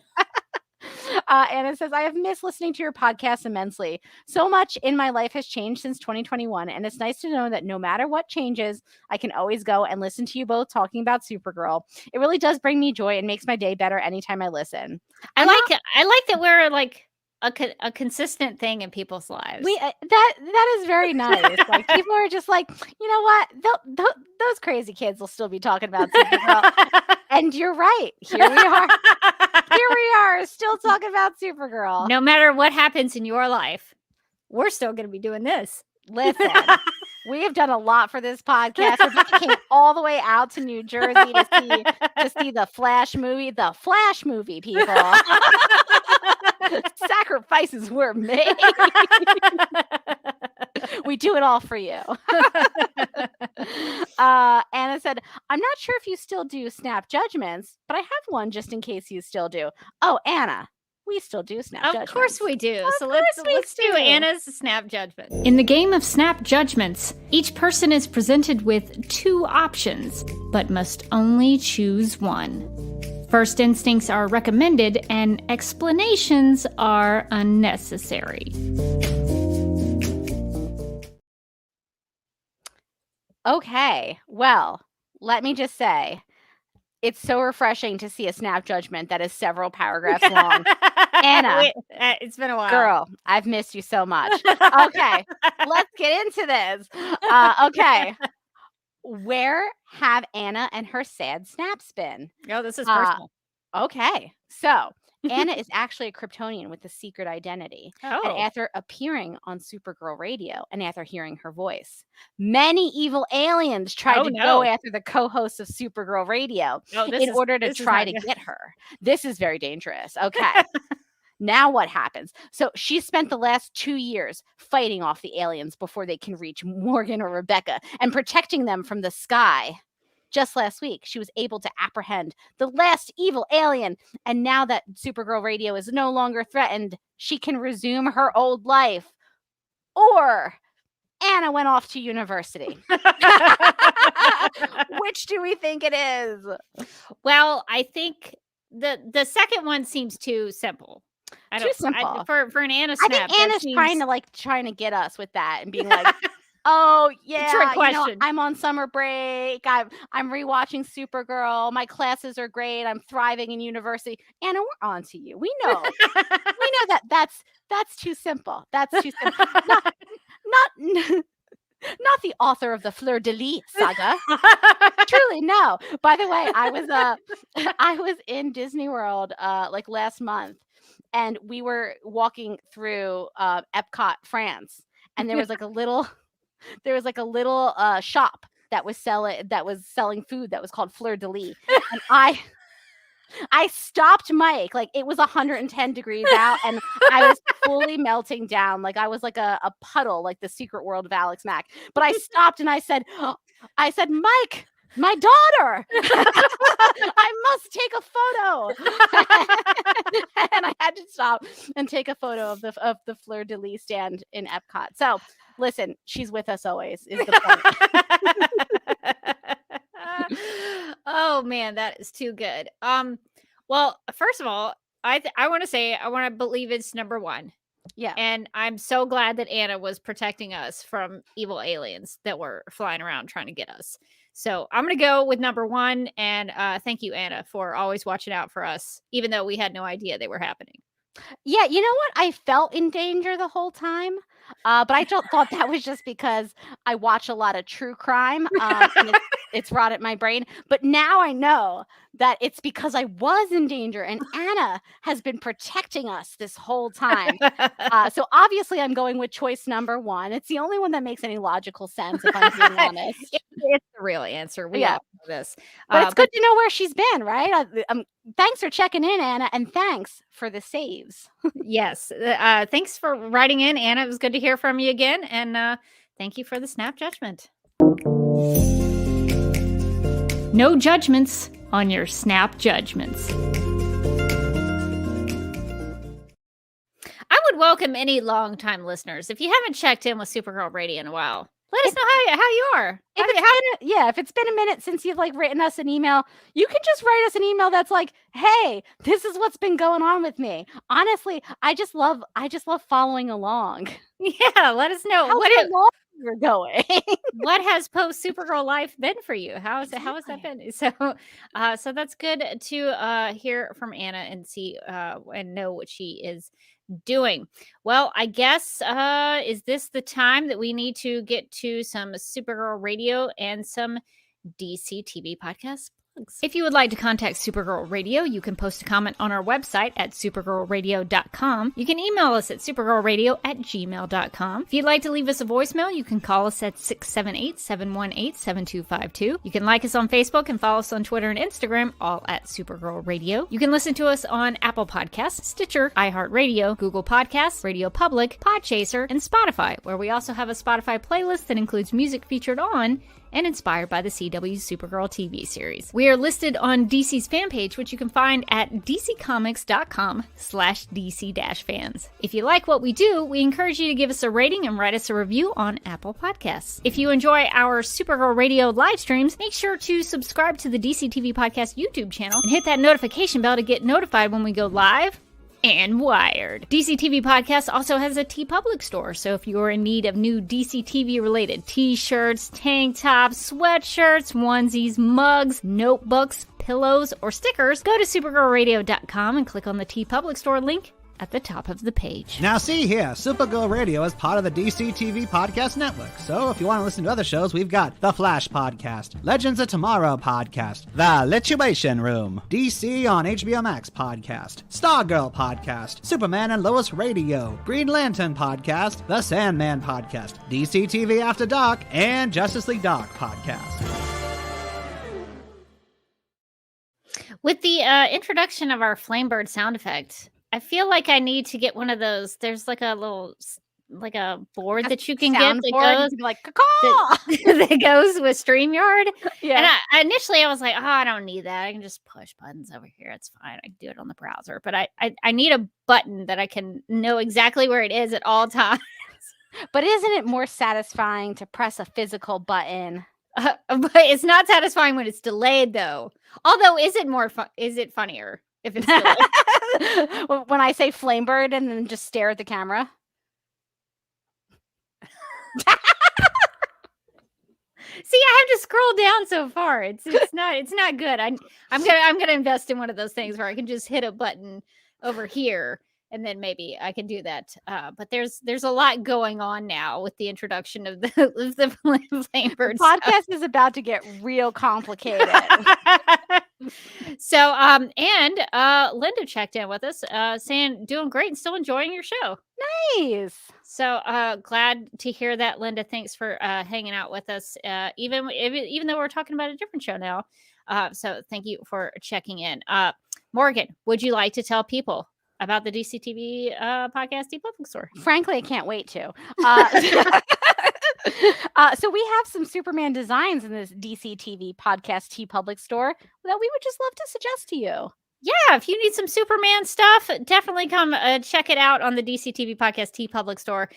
Anna says, I have missed listening to your podcast immensely. So much in my life has changed since 2021, and it's nice to know that no matter what changes, I can always go and listen to you both talking about Supergirl. It really does bring me joy and makes my day better anytime I listen. I like that we're like a consistent thing in people's lives. That is very nice. Like people are just like, you know what? Those crazy kids will still be talking about Supergirl. And you're right. Here we are. Here we are, still talking about Supergirl. No matter what happens in your life, we're still going to be doing this. Listen, we have done a lot for this podcast. We came all the way out to New Jersey to see the Flash movie. The Flash movie, people. Sacrifices were made. We do it all for you. Anna said, I'm not sure if you still do snap judgments, but I have one just in case you still do. Oh, Anna, we still do snap judgments. Of course we do. Of So course let's we do do. Anna's snap judgment. In the game of snap judgments, each person is presented with 2 options, but must only choose one. First instincts are recommended and explanations are unnecessary. Okay, well, let me just say, it's so refreshing to see a snap judgment that is several paragraphs long. Anna, it's been a while. Girl, I've missed you so much. Okay, let's get into this. Okay, where have Anna and her sad snaps been? Oh, this is personal. Okay, so Anna is actually a Kryptonian with a secret identity. Oh. And after appearing on Supergirl Radio and after hearing her voice, many evil aliens tried to go after the co-host of Supergirl Radio in order to try to get her. This is very dangerous. Okay. Now what happens? So she spent the last 2 years fighting off the aliens before they can reach Morgan or Rebecca and protecting them from the sky. Just last week, she was able to apprehend the last evil alien. And now that Supergirl Radio is no longer threatened, she can resume her old life. Or Anna went off to university. Which do we think it is? Well, I think the second one seems too simple. Too simple. For an Anna snap. I think Anna's trying to get us with that and being like, oh yeah, trick question. I'm on summer break. I'm rewatching Supergirl. My classes are great. I'm thriving in university. Anna, we're on to you. We know. We know that's too simple. That's too simple. Not the author of the Fleur de Lis saga. Truly, no. By the way, I was in Disney World like last month, and we were walking through Epcot, France, and there was like a little shop that was selling food that was called Fleur de Lis, and I stopped Mike, like it was 110 degrees out and I was fully melting down. Like I was like a puddle, like the Secret World of Alex Mack. But I stopped and I said, Mike, my daughter, I must take a photo. And I had to stop and take a photo of the Fleur de Lis stand in Epcot. So listen, she's with us always is the point. Oh man, that is too good. Well, first of all, I want to believe it's number 1. Yeah. And I'm so glad that Anna was protecting us from evil aliens that were flying around trying to get us. So I'm going to go with number 1. And thank you, Anna, for always watching out for us, even though we had no idea they were happening. Yeah, you know what? I felt in danger the whole time, but I thought that was just because I watch a lot of true crime, and it's rotted my brain. But now I know that it's because I was in danger, and Anna has been protecting us this whole time. So obviously, I'm going with choice number 1. It's the only one that makes any logical sense, if I'm being honest. It's the real answer. We all know this. But it's good to know where she's been, right? Thanks for checking in, Anna, and thanks for the saves. Yes. Thanks for writing in, Anna. It was good to hear from you again. And thank you for the snap judgment. No judgments on your snap judgments. I would welcome any longtime listeners. If you haven't checked in with Supergirl Radio in a while, let us know how you are. If it's been a minute since you've written us an email, you can just write us an email that's like, hey, this is what's been going on with me. Honestly, I just love following along. Yeah, let us know. How's your law you're going. What has post Supergirl life been for you? How has that been? So that's good to hear from Anna and see and know what she is doing. Well, I guess is this the time that we need to get to some Supergirl Radio and some DC TV podcast plugs? If you would like to contact Supergirl Radio, you can post a comment on our website at supergirlradio.com. You can email us at supergirlradio@gmail.com. If you'd like to leave us a voicemail, you can call us at 678-718-7252. You can like us on Facebook and follow us on Twitter and Instagram, all at Supergirl Radio. You can listen to us on Apple Podcasts, Stitcher, iHeartRadio, Google Podcasts, Radio Public, Podchaser, and Spotify, where we also have a Spotify playlist that includes music featured on and inspired by the CW's Supergirl TV series. We are listed on DC's fan page, which you can find at dccomics.com/DC-fans. If you like what we do, we encourage you to give us a rating and write us a review on Apple Podcasts. If you enjoy our Supergirl Radio live streams, make sure to subscribe to the DC TV Podcast YouTube channel and hit that notification bell to get notified when we go live and wired. DC TV Podcast also has a TeePublic store, so if you're in need of new DC TV related t-shirts, tank tops, sweatshirts, onesies, mugs, notebooks, pillows, or stickers, go to supergirlradio.com and click on the TeePublic store link at the top of the page. Now see here, Supergirl Radio is part of the DC TV Podcast Network, so if you want to listen to other shows, we've got The Flash Podcast, Legends of Tomorrow Podcast, The Lituation Room, DC on HBO Max Podcast, Stargirl Podcast, Superman and Lois Radio, Green Lantern Podcast, The Sandman Podcast, DC TV After Dark, and Justice League Dark Podcast. With the introduction of our Flamebird sound effect, I feel like I need to get one of those. There's like a little, like a board that you can get that goes, like, that goes with StreamYard. Yeah. And I initially was like, oh, I don't need that. I can just push buttons over here. It's fine. I can do it on the browser. But I need a button that I can know exactly where it is at all times. But isn't it more satisfying to press a physical button? But it's not satisfying when it's delayed, though. Although, is it funnier if it's delayed? When I say Flamebird and then just stare at the camera. See, I have to scroll down so far. It's not good. I'm gonna invest in one of those things where I can just hit a button over here and then maybe I can do that. But there's a lot going on now with the introduction of the Flamebird. The podcast is about to get real complicated. So Linda checked in with us, saying doing great and still enjoying your show. Nice. So glad to hear that, Linda. Thanks for hanging out with us, even though we're talking about a different show now. So thank you for checking in. Morgan, would you like to tell people about the DC TV podcast TeePublic store? Frankly, I can't wait to. So we have some Superman designs in this DC TV podcast TeePublic store that we would just love to suggest to you. Yeah, if you need some Superman stuff, definitely come check it out on the DC TV Podcast TeePublic store.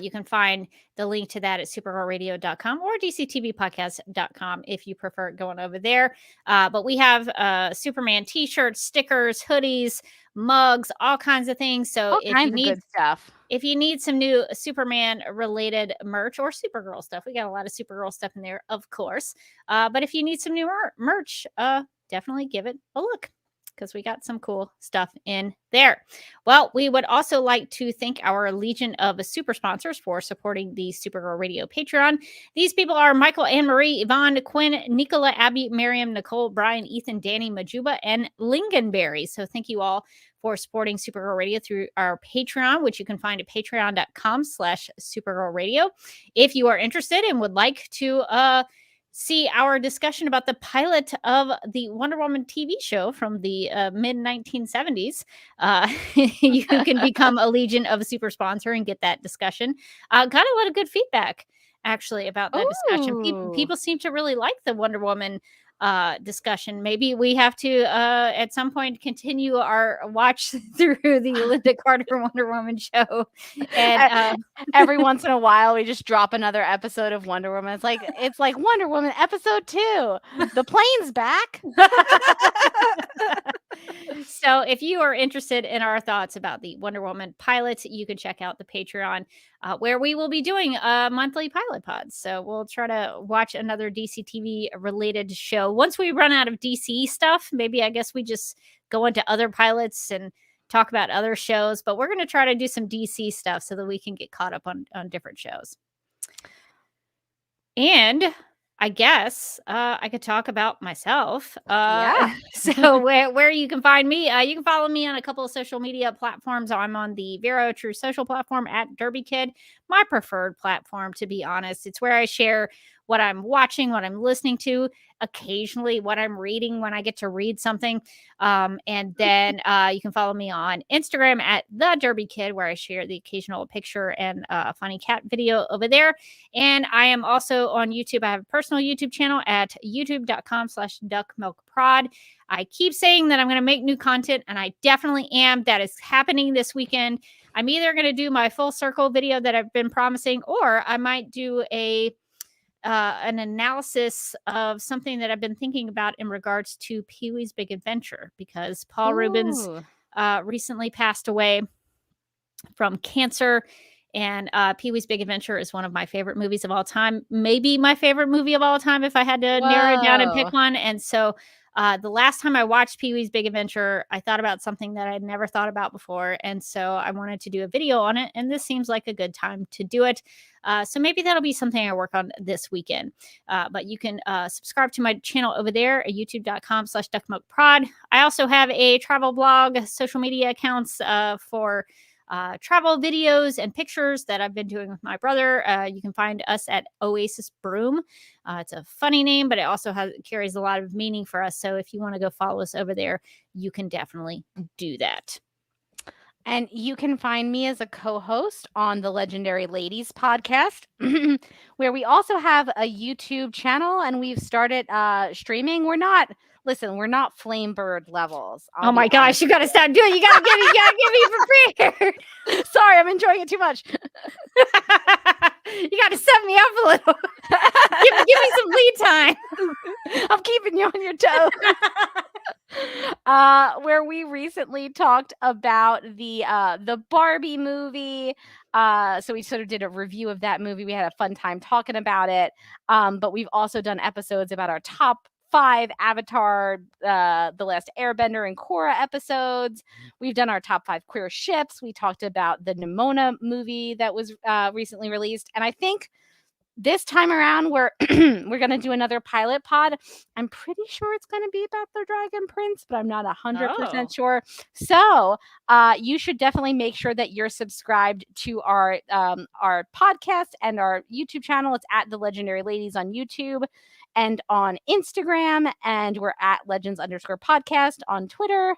You can find the link to that at supergirlradio.com or dctvpodcast.com if you prefer going over there. But we have Superman t-shirts, stickers, hoodies, mugs, all kinds of things. So all kinds of good stuff. If you need some new Superman related merch or Supergirl stuff, we got a lot of Supergirl stuff in there, of course. But if you need some new merch, definitely give it a look, because we got some cool stuff in there. Well, we would also like to thank our legion of super sponsors for supporting the Supergirl Radio Patreon. These people are Michael, Anne Marie, Yvonne, Quinn, Nicola, Abby, Miriam, Nicole, Brian, Ethan, Danny, Majuba, and Lingonberry. So thank you all for supporting Supergirl Radio through our Patreon, which you can find at patreon.com/Supergirl Radio. If you are interested and would like to see our discussion about the pilot of the Wonder Woman TV show from the mid-1970s, you can become a Legion of Super Sponsor and get that discussion. Got a lot of good feedback, actually, about that discussion. People seem to really like the Wonder Woman discussion. Maybe we have to at some point continue our watch through the Linda Carter Wonder Woman show, and every once in a while we just drop another episode of Wonder Woman. It's like Wonder Woman episode 2, the plane's back. So if you are interested in our thoughts about the Wonder Woman pilot, you can check out the Patreon where we will be doing monthly pilot pods. So we'll try to watch another DC TV related show. Once we run out of DC stuff, maybe I guess we just go into other pilots and talk about other shows. But we're going to try to do some DC stuff so that we can get caught up on different shows. And I guess I could talk about myself. So where you can find me, you can follow me on a couple of social media platforms. I'm on the Vero True Social platform at Derby Kid, my preferred platform, to be honest. It's where I share what I'm watching, what I'm listening to, occasionally what I'm reading when I get to read something. And then you can follow me on Instagram at The Derby Kid, where I share the occasional picture and a funny cat video over there. And I am also on YouTube. I have a personal YouTube channel at youtube.com/duckmilkprod. I keep saying that I'm going to make new content, and I definitely am. That is happening this weekend. I'm either going to do my full circle video that I've been promising, or I might do an analysis of something that I've been thinking about in regards to Pee-wee's Big Adventure, because Paul Reubens recently passed away from cancer, and Pee-wee's Big Adventure is one of my favorite movies of all time, maybe my favorite movie of all time if I had to narrow it down and pick one. And so the last time I watched Pee-wee's Big Adventure, I thought about something that I'd never thought about before. And so I wanted to do a video on it. And this seems like a good time to do it. So maybe that'll be something I work on this weekend. But you can subscribe to my channel over there at youtube.com/duckmilkprod. I also have a travel blog, social media accounts for travel videos and pictures that I've been doing with my brother. You can find us at Oasis Broom. It's a funny name, but it also carries a lot of meaning for us. So if you want to go follow us over there, you can definitely do that. And you can find me as a co-host on the Legendary Ladies podcast, where we also have a YouTube channel, and we've started streaming. We're not Flamebird levels. Oh my gosh, you got to stop doing it. You got to give me prepared. Sorry, I'm enjoying it too much. You got to set me up a little. give me some lead time. I'm keeping you on your toes. Where we recently talked about the Barbie movie. So we sort of did a review of that movie. We had a fun time talking about it. But we've also done episodes about our top 5 Avatar, The Last Airbender, and Korra episodes. We've done our top 5 queer ships. We talked about the Nimona movie that was recently released. And I think this time around, we're going to do another pilot pod. I'm pretty sure it's going to be about the Dragon Prince, but I'm not 100% sure. So you should definitely make sure that you're subscribed to our podcast and our YouTube channel. It's at The Legendary Ladies on YouTube and on Instagram, and we're at legends_podcast on Twitter.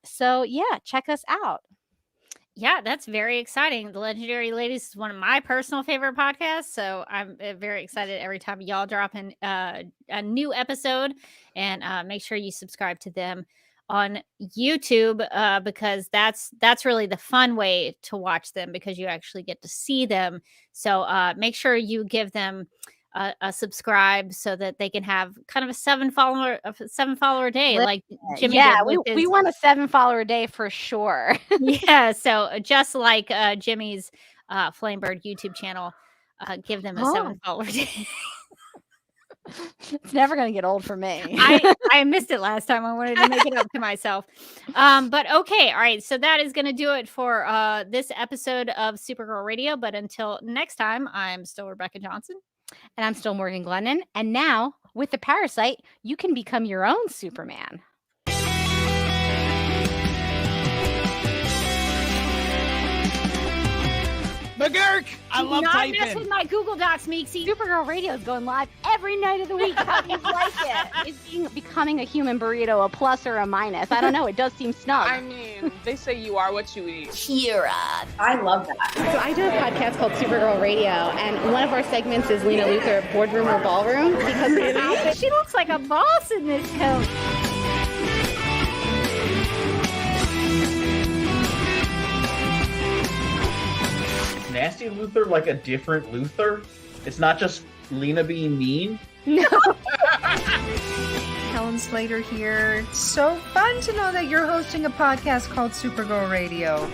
So yeah, check us out. Yeah, that's very exciting. The Legendary Ladies is one of my personal favorite podcasts, so I'm very excited every time y'all drop in a new episode. And make sure you subscribe to them on YouTube, because that's really the fun way to watch them, because you actually get to see them. So make sure you give them a subscribe so that they can have kind of a 7 follower day, like Jimmy. Yeah, we want a 7 follower day for sure. Yeah, so just like Jimmy's Flamebird YouTube channel, give them a 7 follower day. It's never going to get old for me. I missed it last time. I wanted to make it up to myself. But okay, all right. So that is going to do it for this episode of Supergirl Radio. But until next time, I'm still Rebecca Johnson. And I'm still Morgan Glennon. And now, with the Parasite, you can become your own Superman. McGurk! I love typing. Not mess with my Google Docs, Meeksy. Supergirl Radio is going live every night of the week. How do you like it? Is becoming a human burrito a plus or a minus? I don't know. It does seem snug. I mean, they say you are what you eat. Kira. I love that. So I do a podcast called Supergirl Radio, and one of our segments is Lena Luthor, Boardroom or Ballroom, because she looks like a boss in this coat. Nasty Luthor like a different Luthor? It's not just Lena being mean? No. Tell him Slater here. So fun to know that you're hosting a podcast called Supergirl Radio.